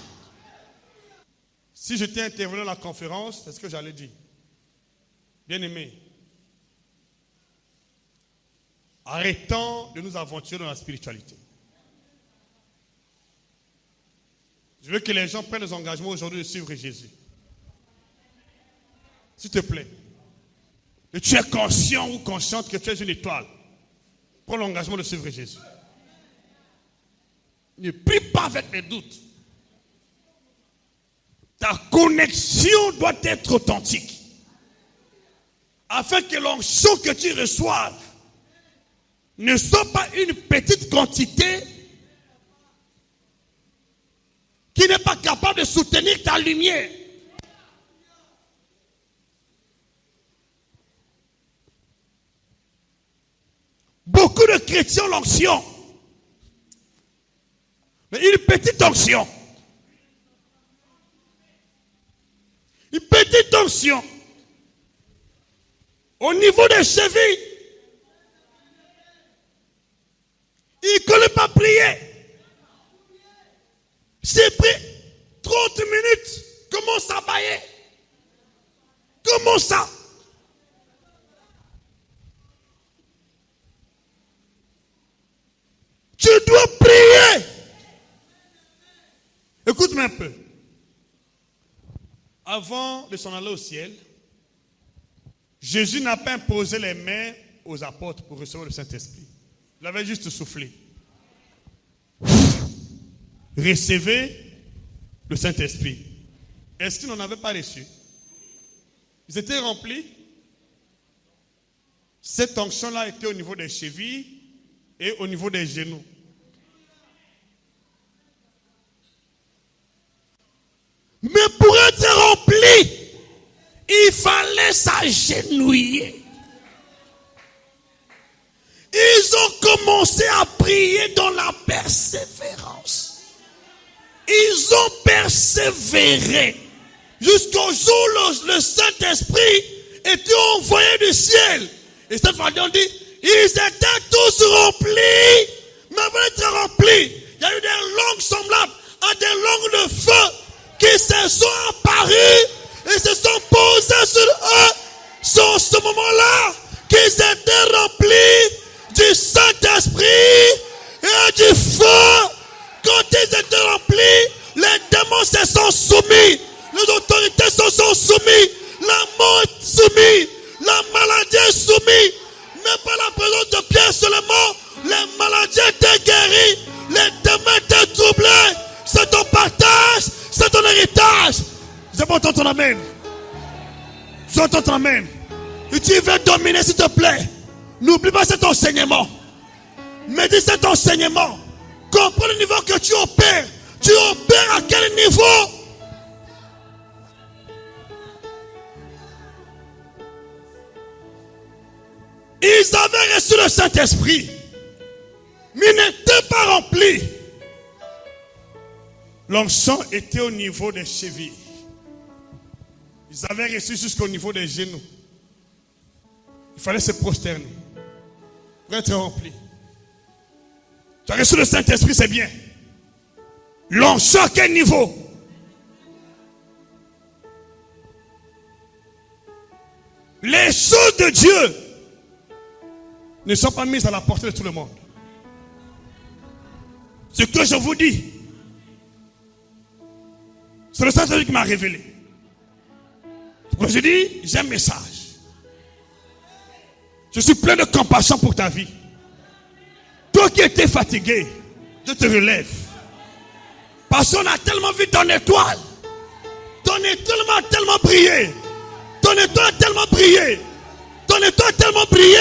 Si j'étais intervenu dans la conférence, c'est ce que j'allais dire. Bien-aimés, arrêtons de nous aventurer dans la spiritualité. Je veux que les gens prennent des engagements aujourd'hui de suivre Jésus. S'il te plaît. Et tu es conscient ou consciente que tu es une étoile. Prends l'engagement de suivre Jésus. Ne prie pas avec des doutes. Ta connexion doit être authentique. Afin que l'onction que tu reçoives ne soit pas une petite quantité qui n'est pas capable de soutenir ta lumière. Beaucoup de chrétiens ont l'onction. Mais une petite onction. Une petite onction. Au niveau des chevilles. Il ne connaît pas prier. C'est pris 30 minutes. Commence à bailler. Comment ça? Tu dois prier. Écoute-moi un peu. Avant de s'en aller au ciel, Jésus n'a pas imposé les mains aux apôtres pour recevoir le Saint-Esprit. Il avait juste soufflé. Recevez le Saint-Esprit. Est-ce qu'ils n'en avaient pas reçu? Ils étaient remplis. Cette onction-là était au niveau des chevilles et au niveau des genoux. Mais pour il fallait s'agenouiller. Ils ont commencé à prier dans la persévérance. Ils ont persévéré jusqu'au jour où le Saint-Esprit était envoyé du ciel. Et cette fois, on dit, ils étaient tous remplis. Mais avant d'être remplis, il y a eu des langues semblables à des langues de feu qui se sont apparues et se sont posées sur eux. C'est en ce moment-là qu'ils étaient remplis du Saint-Esprit et du feu. Quand ils étaient remplis, les démons se sont soumis, les autorités se sont soumises, la mort est soumise, la maladie est soumise. Mais par la présence de Pierre seulement, les maladies étaient guéries, les démons étaient troublés. C'est ton partage, c'est ton héritage. J'entends ton amen. J'entends ton amen. Et tu veux dominer, s'il te plaît. N'oublie pas cet enseignement. Médite cet enseignement. Comprends le niveau que tu opères. Tu opères à quel niveau? Ils avaient reçu le Saint-Esprit, mais ils n'étaient pas remplis. L'onction était au niveau des chevilles. Ils avaient reçu jusqu'au niveau des genoux. Il fallait se prosterner pour être rempli. Tu as reçu le Saint-Esprit, c'est bien. L'onction à quel niveau? Les choses de Dieu ne sont pas mises à la portée de tout le monde. Ce que je vous dis, c'est le Saint-Esprit qui m'a révélé. Quand je dis, j'ai un message. Je suis plein de compassion pour ta vie. Toi qui étais fatigué, je te relève. Parce qu'on a tellement vu ton étoile. Ton étoile a tellement brillé. Ton étoile a tellement brillé. Ton étoile a tellement brillé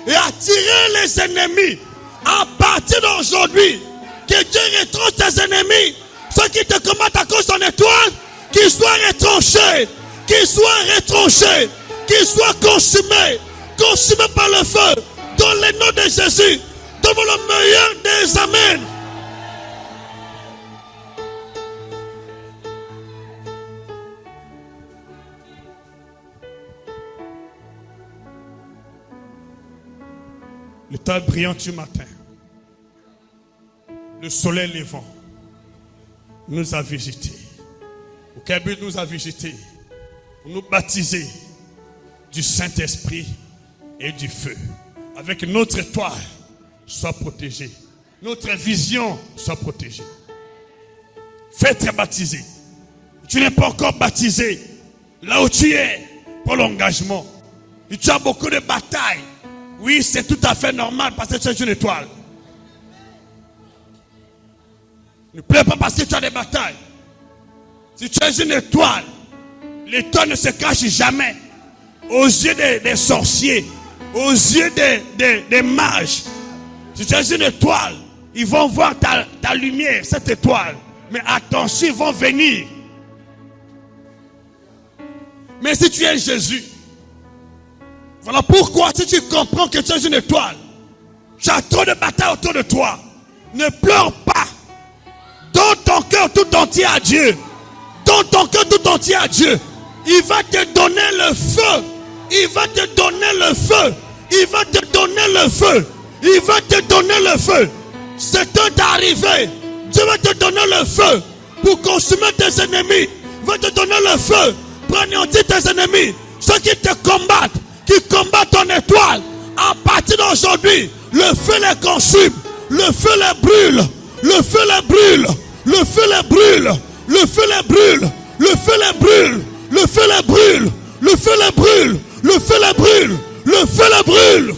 et attiré les ennemis. À partir d'aujourd'hui, que Dieu retranche tes ennemis. Ceux qui te combattent à cause de ton étoile, qu'ils soient retranchés. Qu'ils soient retranchés. Qu'ils soient consumés. Consumés par le feu. Dans le nom de Jésus. Donne-moi le meilleur des amens. Le temps brillant du matin, le soleil levant nous a visités. Au Québec nous a visités pour nous baptiser du Saint-Esprit et du feu. Avec notre étoile soit protégée. Notre vision soit protégée. Fais-toi baptiser. Tu n'es pas encore baptisé. Là où tu es, pour l'engagement. Et tu as beaucoup de batailles. Oui, c'est tout à fait normal parce que tu es une étoile. Ne pleure pas parce que tu as des batailles. Si tu es une étoile, l'étoile ne se cache jamais. Aux yeux des sorciers, aux yeux des mages. Si tu es une étoile, ils vont voir ta lumière, cette étoile. Mais attention, ils vont venir. Mais si tu es Jésus, voilà pourquoi si tu comprends que tu es une étoile, tu as trop de batailles autour de toi. Ne pleure pas. Donne ton cœur tout entier à Dieu. Donne ton cœur tout entier à Dieu. Il va te donner le feu. Il va te donner le feu. Il va te donner le feu. Il va te donner le feu. C'est temps d'arriver. Dieu va te donner le feu pour consumer tes ennemis. Il va te donner le feu pour anéantir tes ennemis. Ceux qui te combattent, qui combattent ton étoile, à partir d'aujourd'hui, le feu les consume. Le feu les brûle. Le feu les brûle. Le feu les brûle. Le feu les brûle. Le feu les brûle. Le feu les brûle. Le feu les brûle. Le feu les brûle. Le feu les brûle.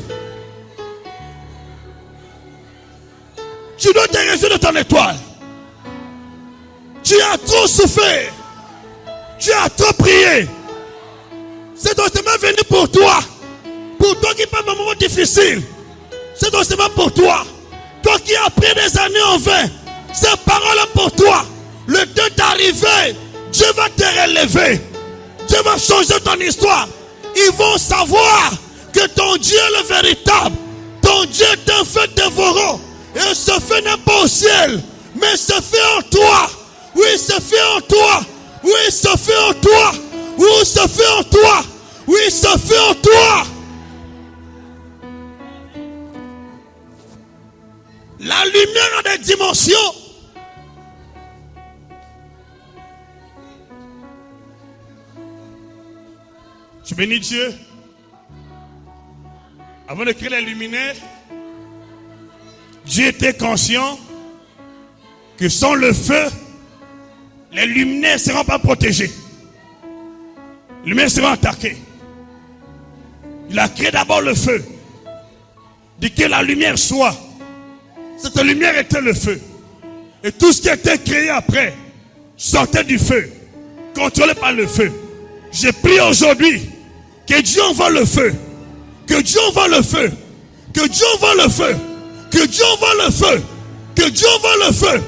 Tu dois te réjouir de ton étoile. Tu as trop souffert. Tu as trop prié. C'est enseignement venu pour toi. Pour toi qui passe un moment difficile. C'est enseignement pour toi. Toi qui as pris des années en vain. Ces paroles pour toi. Le temps d'arriver. Dieu va te relever. Dieu va changer ton histoire. Ils vont savoir que ton Dieu est le véritable. Ton Dieu est un feu dévorant. Et ce feu n'est pas au ciel, mais se fait en toi. Oui, se fait en toi. Oui, se fait en toi. Oui, se fait en toi. Oui, se fait en toi. La lumière a des dimensions. Je bénis Dieu. Avant de créer les luminaires, Dieu était conscient que sans le feu, les luminaires ne seront pas protégés. Les luminaires seront attaqués. Il a créé d'abord le feu. Il dit que la lumière soit. Cette lumière était le feu. Et tout ce qui était créé après sortait du feu, contrôlé par le feu. J'ai prié aujourd'hui que Dieu envoie le feu. Que Dieu envoie le feu. Que Dieu envoie le feu. Que Dieu envoie le feu. Que Dieu envoie le feu.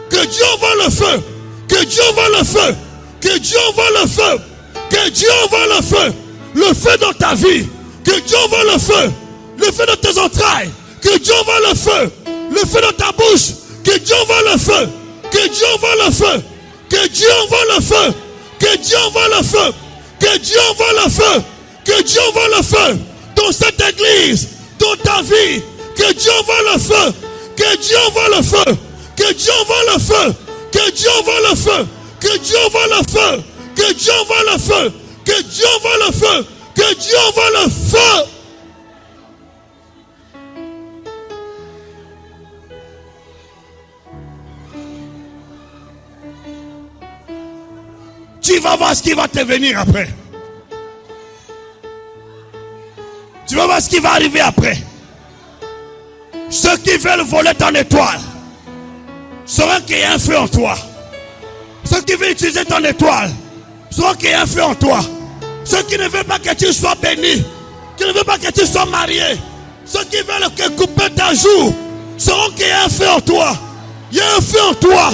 Que Dieu envoie le feu. Que Dieu envoie le feu. Que Dieu envoie le feu. Que Dieu envoie le feu. Le feu dans ta vie. Que Dieu envoie le feu. Le feu dans tes entrailles. Que Dieu envoie le feu. Le feu dans ta bouche. Que Dieu envoie le feu. Que Dieu envoie le feu. Que Dieu envoie le feu. Que Dieu envoie le feu. Que Dieu envoie le feu. Que Dieu envoie le feu. Dans cette église. Dans ta vie. Que Dieu envoie le feu. Que Dieu envoie le feu. Que Dieu envoie le feu. Que Dieu envoie le feu. Que Dieu envoie le feu. Que Dieu envoie le feu. Que Dieu envoie le feu. Que Dieu envoie le feu. Tu vas voir ce qui va te venir après. Tu vas voir ce qui va arriver après. Ceux qui veulent voler ton étoile sauront qu'il y a un feu en toi. Ceux qui veulent utiliser ton étoile sauront qu'il y a un feu en toi. Ceux qui ne veulent pas que tu sois béni, qui ne veulent pas que tu sois marié, ceux qui veulent que couper ta joue sauront qu'il y a un feu en toi. Il y a un feu en toi.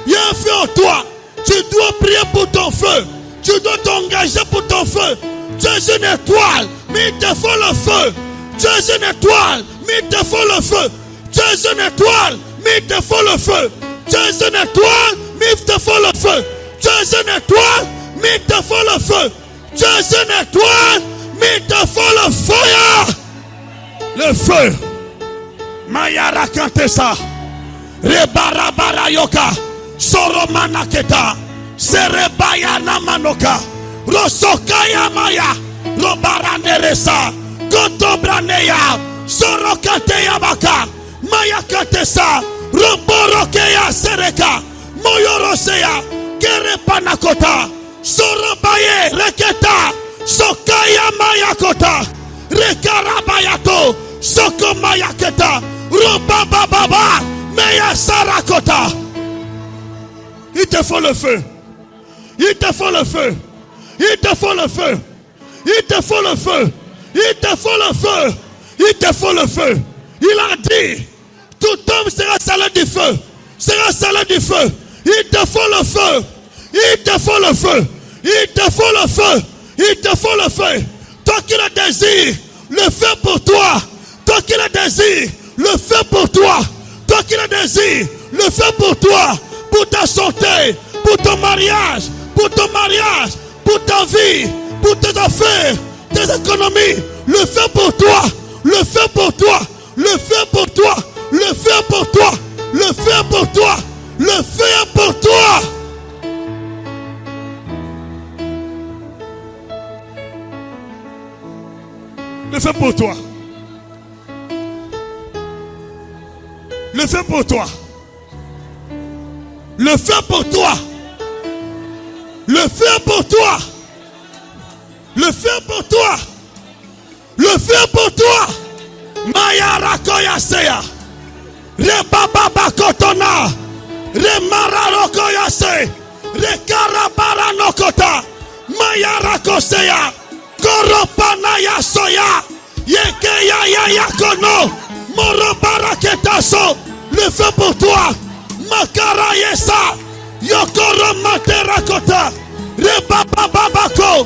Il y a un feu en toi. Tu dois prier pour ton feu. Tu dois t'engager pour ton feu. Tu es une étoile, mais il te faut le feu. Tu es une étoile, mais il te faut le feu. Tu es une étoile, mais il te faut le feu. Tu es une étoile, mais il te faut le feu. Tu es une étoile, mais il te faut le feu. Tu es une étoile, mais il te faut le feu. Le feu. Mayara Kantesa. Rebarabara Yoka. Soromana Keta. Serebaya Namanoka. Rosokaya Maya. Robaraneresa. Gotobraneya. Sorokateya Baka. Maya Katesa. Roborokeya Sereka. Moyoroseya. Kerepanakota. Sorobaye Reketa. Sokaya Maya Kota. Rekarabayato. Sokomaya Keta. Robababa. Meya Sarakota. Il te faut le feu. Il te faut le feu. Il te faut le feu. Il te faut le feu. Il te faut le feu. Il te faut le feu. Il a dit, tout homme sera salé du feu. Sera salé du feu. Il te faut le feu. Il te faut le feu. Il te faut le feu. Il te faut le feu. Toi qui le désires, le feu pour toi. Toi qui le désires, le feu pour toi. Toi qui le désires, le feu pour toi. Pour ta santé, pour ton mariage, pour ta vie, pour tes affaires, tes économies, le feu pour toi, le feu pour toi, le feu pour toi, le feu pour toi, le feu pour toi, le feu pour toi. Le feu pour toi. Le feu pour toi. Le feu pour toi. Le feu pour toi. Le feu pour toi. Le feu pour toi. Maya Rakoya Seya. Rebaba Kotona. Remara Rokoya Se. Rekarabara Nokota. Maya Rakoseya. Koropanaya Soya. Yekeya Yakono. Morobara Ketaso. Le feu pour toi. Makara Yesa. Yokoro Materakota. Rebaba Babako.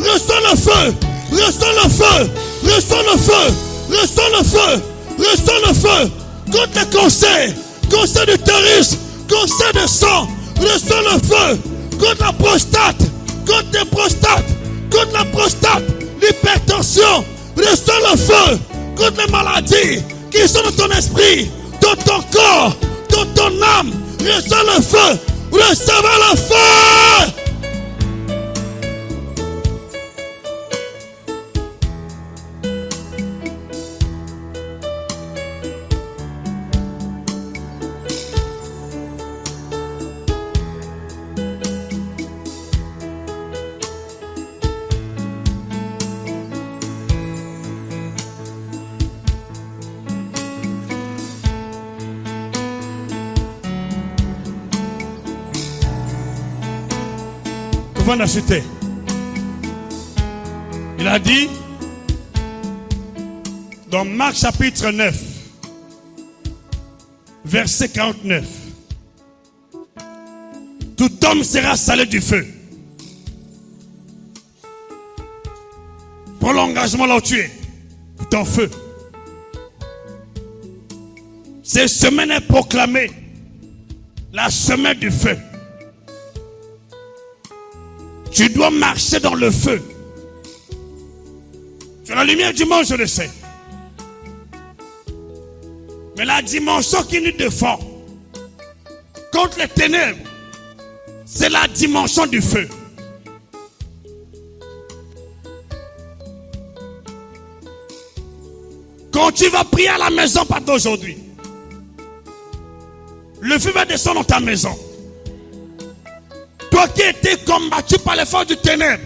Reçois le feu. Reçois le feu. Reçois le feu. Reçois le feu. Reçois le feu. Contre les conseils de terrorisme, conseil de sang. Reçois le feu. Contre la prostate. Contre les prostates. Contre la prostate. L'hypertension. Reçois le feu. Contre les maladies qui sont dans ton esprit, dans ton corps, dans ton âme. Reçois le feu. Recevez le feu. Il a dit dans Marc chapitre 9 verset 49, tout homme sera salé du feu. Prends l'engagement là où tu es, tout en feu. Cette semaine est proclamée la semaine du feu. Tu dois marcher dans le feu. Tu as la lumière du monde, je le sais. Mais la dimension qui nous défend contre les ténèbres, c'est la dimension du feu. Quand tu vas prier à la maison, pas d'aujourd'hui, le feu va descendre dans ta maison. Toi qui étais combattu par les forces du ténèbre,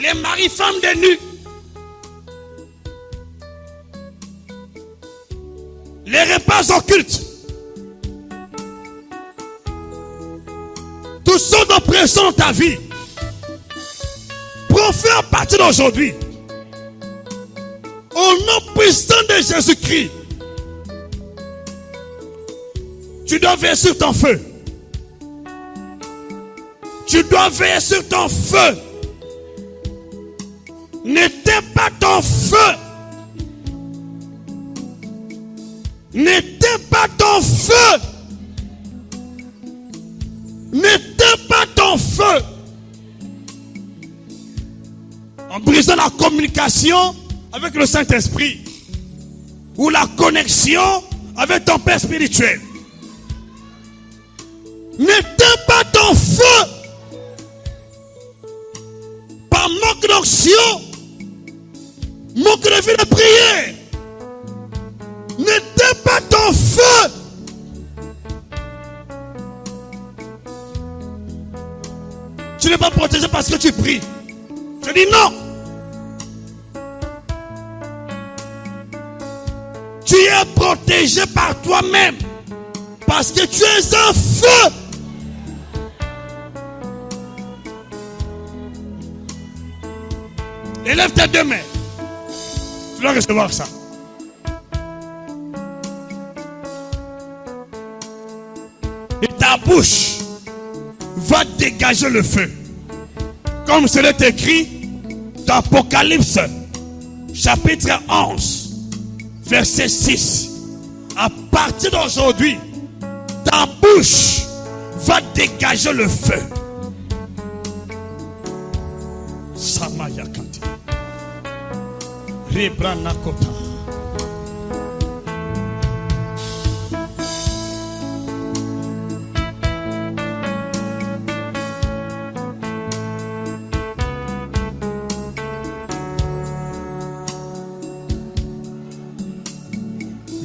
les maris, femmes de nu, les repas occultes, toutes sortes d'oppressions dans ta vie, profite à partir d'aujourd'hui. Au nom puissant de Jésus-Christ, tu dois veiller sur ton feu. Tu dois veiller sur ton feu. N'éteins pas ton feu. N'éteins pas ton feu. N'éteins pas ton feu. En brisant la communication avec le Saint-Esprit ou la connexion avec ton Père spirituel. N'éteins pas ton feu. Par manque d'onction, manque de vie de prière. N'éteins pas ton feu. Tu n'es pas protégé parce que tu pries. Je dis non. Tu es protégé par toi-même parce que tu es un feu. Élève tes deux mains. Tu dois recevoir ça. Et ta bouche va dégager le feu. Comme cela est écrit dans Apocalypse, chapitre 11, verset 6. À partir d'aujourd'hui, ta bouche va dégager le feu. Samayakati. Rebranakota.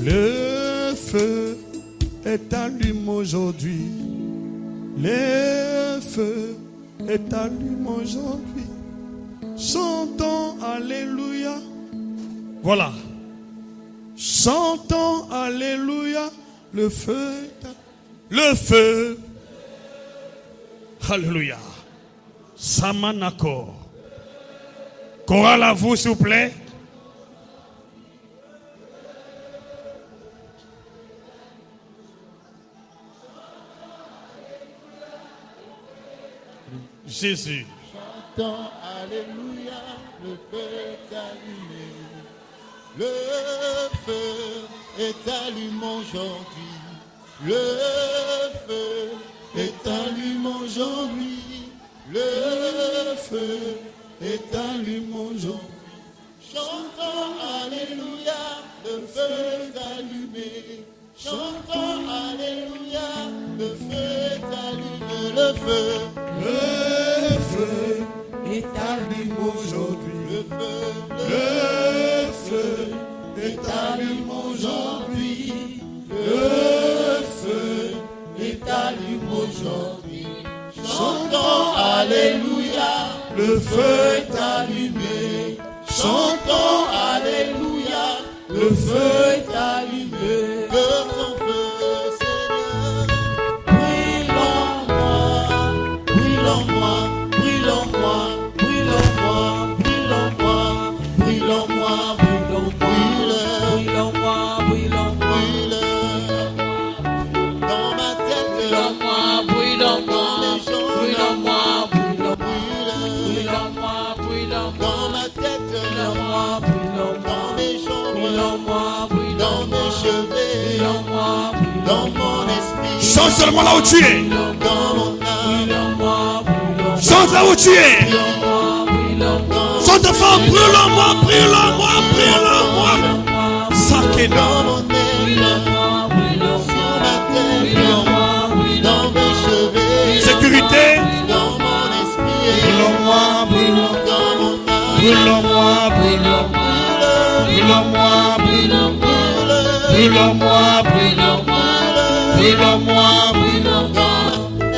Le feu est allumé aujourd'hui. Le feu est allumé aujourd'hui. Chantons Alléluia. Voilà. Chantons Alléluia. Le feu est le feu. Alléluia. Samanako. Chorale à vous, s'il vous plaît. Jésus.
Chantons Alléluia, le feu est allumé. Le feu est allumé aujourd'hui. Le feu est allumé aujourd'hui. Le feu est allumé aujourd'hui. Chantons Alléluia, le feu est allumé. Chantons Alléluia, le feu est allumé. Le feu est allumé aujourd'hui. Le feu est allumé aujourd'hui. Le feu est allumé aujourd'hui. Chantons Alléluia, le feu est allumé. Chantons Alléluia, le feu est allumé. Que ton feu, Seigneur, brille en moi, brille en moi, brille en moi, brille en moi, brille en moi, brille en moi, brille en moi, brille en moi, brille dans ma tête, brille en moi, brille en moi, brille en moi, brille en moi, brille en moi, dans ma tête, brille en moi, brille en moi, dans mes jambes, brille en moi, brille dans mes cheveux, brille en moi, dans mon esprit.
Chante seulement là où tu es.
Dans mon âme,
chante là où tu es. Chante fort, brûle en moi, brûle en moi, brûle en moi. Sakena.
dans mon nez, sur ma tête, dans mes cheveux,
Sécurité.
dans mon esprit,
Brûle en moi, brûle en moi.
dans mon âme,
Brûle en moi, brûle en moi. Brûle en moi, brûle en moi. Brûle en moi, brûle en moi. Brûle en moi, brûle en moi.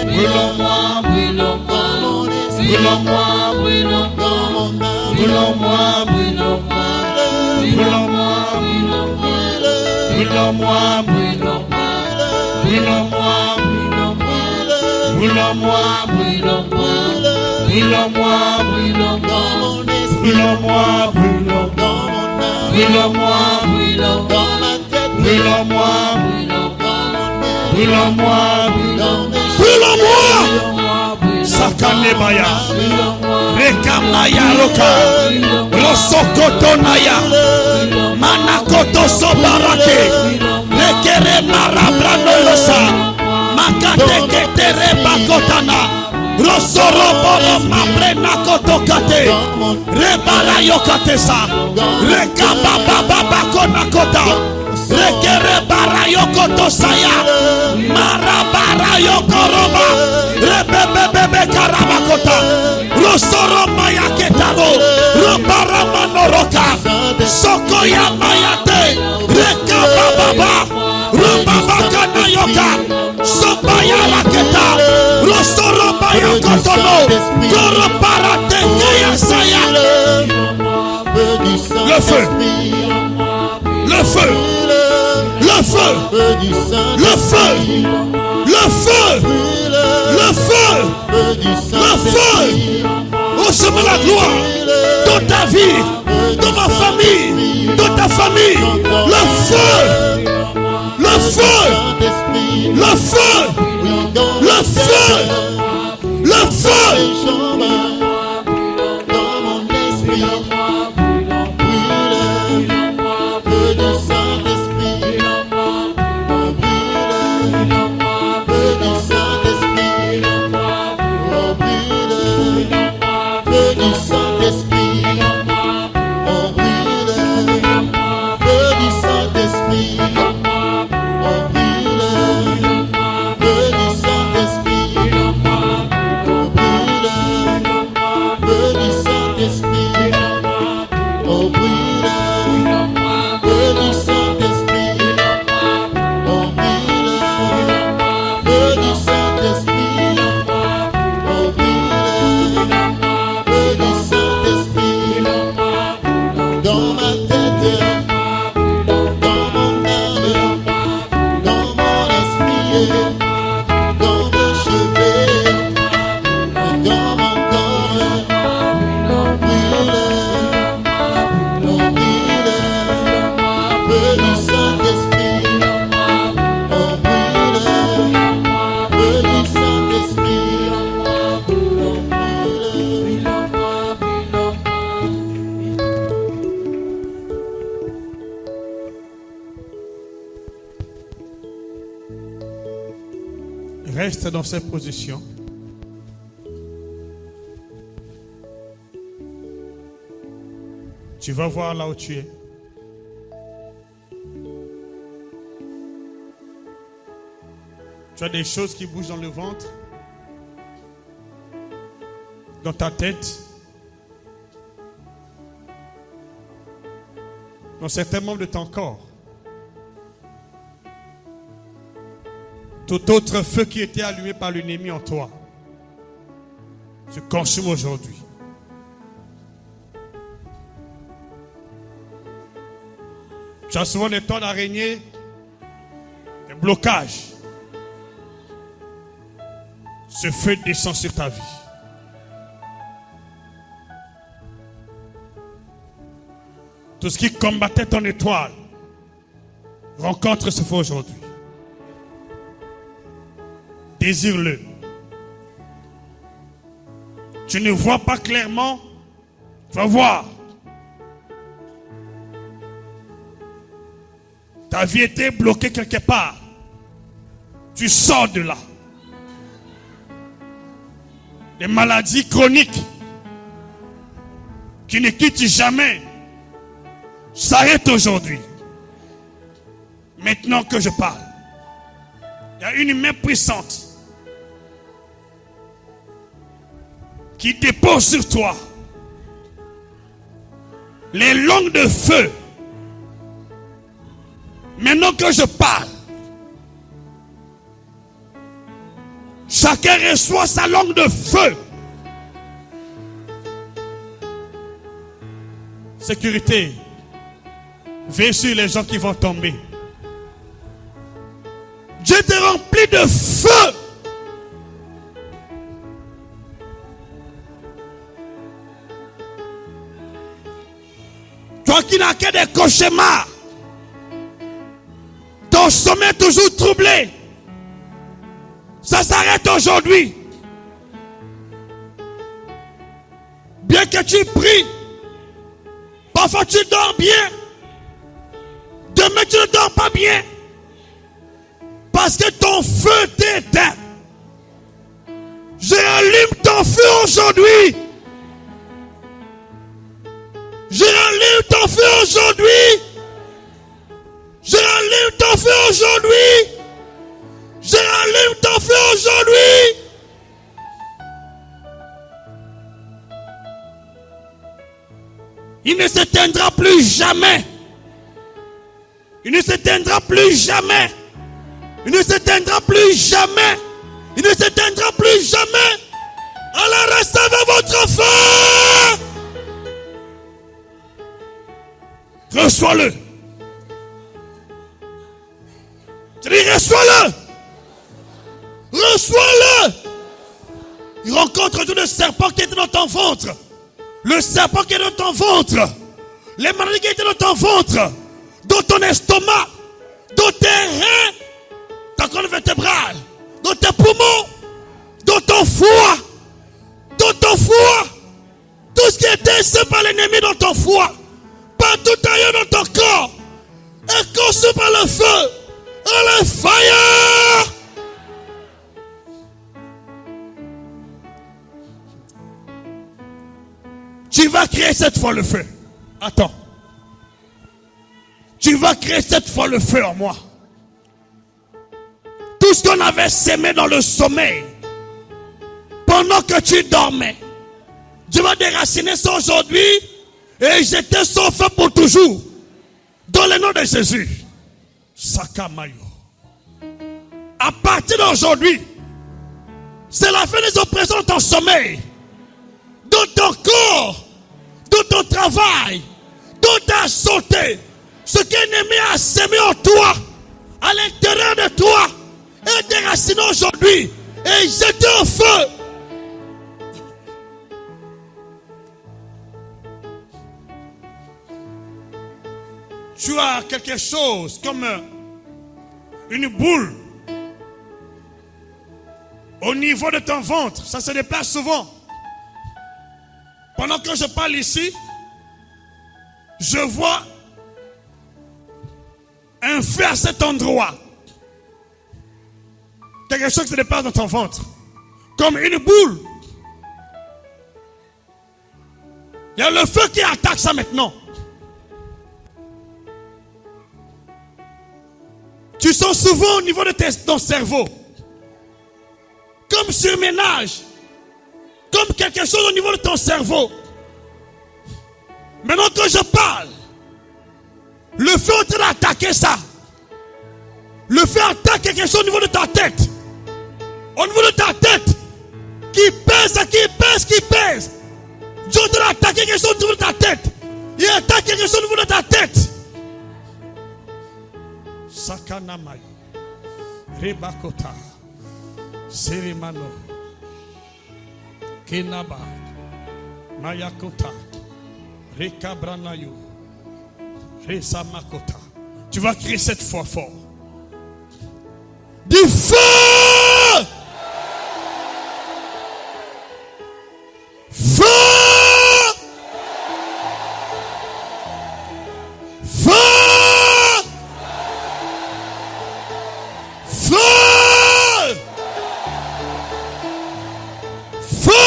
Brûle en moi, brûle en moi.
dans mon esprit,
Brûle en moi, brûle en moi.
dans mon âme,
Brûle en moi, brûle en moi. Brûle en moi, brûle en moi. Brûle en moi, brûle en moi. Brûle en moi, brûle en moi. Brûle en moi, brûle en moi. Brûle en moi, brûle en moi.
dans mon esprit,
Brûle en moi, brûle en moi.
dans mon âme,
Brûle en moi, brûle en moi.
dans ma tête,
Brûle en moi,
dans mon nez,
brûle en moi, brûle en
dans
moi.
mes
Brûle en moi.
cheveux,
Sakanebaya. Rekamaya roka. Rosokotonaya. Manakoto sobarake. Rekere marabrano yosa. Makate ketere bakotana. Rosoroboro mabrena kotokate. Rebara yokatesa. Rekababa konakota. Rekere bara yokotosaya. Marabara yokoroba. Rebebebebe karabakota. Rosoro mayaketaro. Robara manoroka. Sokoya mayate. Rekababa. Robabaka nayoka. Sobaya raketa. Rosoro mayakotono. Korobara tekeya saya. Le feu. Le feu. Le feu. Le feu. Le feu. Le feu. Le feu. Au chemin de la gloire. Dans ta vie. Dans ma famille. Dans ta famille. Le feu. Le feu. Le feu. Le feu. Le feu.
dans mon esprit, feu du Saint-Esprit, feu du Saint-Esprit, oh brûle, feu du Saint-Esprit, oh brûle, feu du Saint-Esprit, oh brûle, feu du Saint-Esprit,
Reste dans cette position. Tu vas voir là où tu es. Tu as des choses qui bougent dans le ventre, dans ta tête, dans certains membres de ton corps. Tout autre feu qui était allumé par l'ennemi en toi se consume aujourd'hui. Tu as souvent des temps d'araignée, des blocages. Ce feu descend sur ta vie. Tout ce qui combattait ton étoile rencontre ce feu aujourd'hui. Désire-le. Tu ne vois pas clairement, tu vas voir. Ta vie était bloquée quelque part. Tu sors de là. Des maladies chroniques qui ne quittent jamais s'arrêtent aujourd'hui. Maintenant que je parle, il y a une main puissante qui dépose sur toi les langues de feu. Maintenant que je parle, chacun reçoit sa langue de feu. Sécurité, veille sur les gens qui vont tomber. Dieu te remplit de feu. Toi qui n'as que des cauchemars, ton sommeil toujours troublé, ça s'arrête aujourd'hui. Bien que tu pries, parfois tu dors bien, demain tu ne dors pas bien, parce que ton feu t'éteint. Je rallume ton feu aujourd'hui. Je rallume ton feu aujourd'hui. Je rallume ton feu aujourd'hui. Je rallume ton feu aujourd'hui. Il ne s'éteindra plus jamais. Il ne s'éteindra plus jamais. Il ne s'éteindra plus jamais. Il ne s'éteindra plus jamais. Alors recevez votre feu. Reçois-le. Je dis reçois-le. Reçois-le. Il rencontre tout le serpent qui était dans ton ventre. Le serpent qui est dans ton ventre. Les maladies qui étaient dans ton ventre. Dans ton estomac. Dans tes reins. Ta colonne vertébrale. Dans tes poumons. Dans ton foie. Dans ton foie. Tout ce qui était essayé par l'ennemi dans ton foie. Partout ailleurs dans ton corps. Est consumé par le feu. Et le fire. Tu vas créer cette fois le feu. Attends. Tu vas créer cette fois le feu en moi. Tout ce qu'on avait sémé dans le sommeil, pendant que tu dormais, Dieu va déraciner ça aujourd'hui et jeter son feu pour toujours. Dans le nom de Jésus. Sakamayo. À partir d'aujourd'hui, c'est la fin des oppressions de ton sommeil, dans ton corps, dans ton travail, dans ta santé. Ce qu'un ennemi a sémé en toi, à l'intérieur de toi, est déraciné aujourd'hui et jeté au feu. Tu as quelque chose comme une boule au niveau de ton ventre. Ça se déplace souvent. Pendant que je parle ici, je vois un feu à cet endroit. Quelque chose qui se dépasse dans ton ventre. Comme une boule. Il y a le feu qui attaque ça maintenant. Tu sens souvent au niveau de ton cerveau. Comme surménage. Comme quelque chose au niveau de ton cerveau. Maintenant que je parle, le feu est en train d'attaquer ça. Le feu attaque quelque chose au niveau de ta tête. Au niveau de ta tête. Qui pèse. Dieu est en train d'attaquer quelque chose au niveau de ta tête. Il attaque quelque chose au niveau de ta tête. Sakanamai. Rebakota. Serimano. Kenaba. Mayakota. Rekabranayo. Resamakota. Tu vas crier cette fois fort. Du feu! Feu! Feu! Feu! Feu!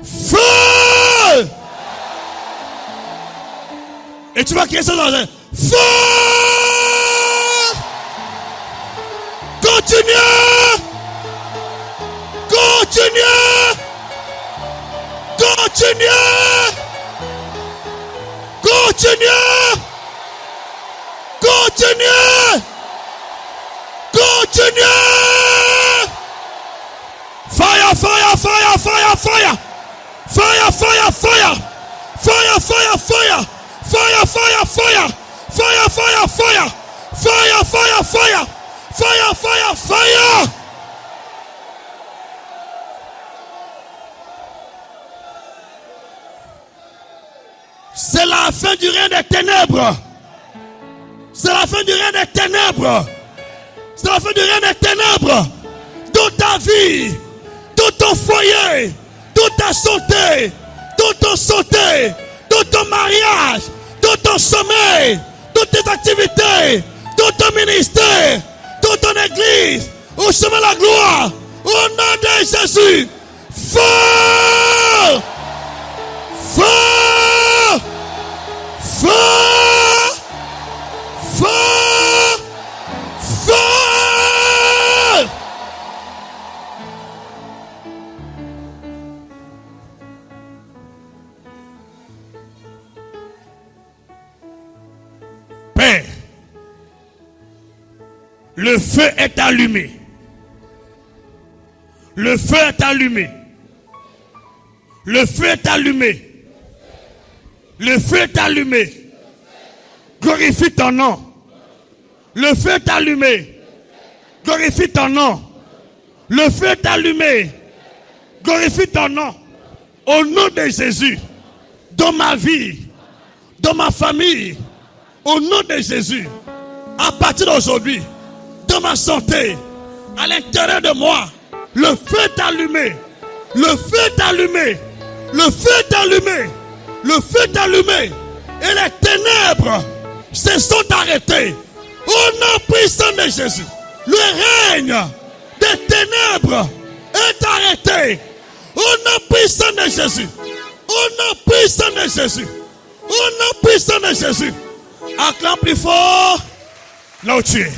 Feu! Et tu vas crier ça dans le feu! Continue! Continue! Continue! Continue! Continue! Continue! Fire, fire, fire, fire, fire! Fire, fire, fire! Fire, fire, fire! Fire, fire, fire! Fire, fire, fire! Fire, fire, fire! Fire, fire, fire! C'est la fin du règne des ténèbres. C'est la fin du règne des ténèbres. C'est la fin du règne des ténèbres. Dans ta vie, dans ton foyer, dans ta santé, dans ton santé, dans ton mariage, dans ton sommeil, dans tes activités, dans ton ministère, dans ton église, au chemin de la gloire, au nom de Jésus. Feu! Feu! Feu! Feu! Feu! Père, le feu est allumé. Le feu est allumé. Le feu est allumé. Le feu est allumé. Glorifie ton nom. Le feu est allumé. Glorifie ton nom. Le feu est allumé. Glorifie ton nom. Au nom de Jésus. Dans ma vie. Dans ma famille. Au nom de Jésus. À partir d'aujourd'hui. Dans ma santé. À l'intérieur de moi. Le feu est allumé. Le feu est allumé. Le feu est allumé. Le feu est allumé. Et les ténèbres se sont arrêtées. Au nom puissant de Jésus. Le règne des ténèbres est arrêté. Au nom puissant de Jésus. Au nom puissant de Jésus. Au nom puissant de Jésus. Acclame plus fort là où tu es.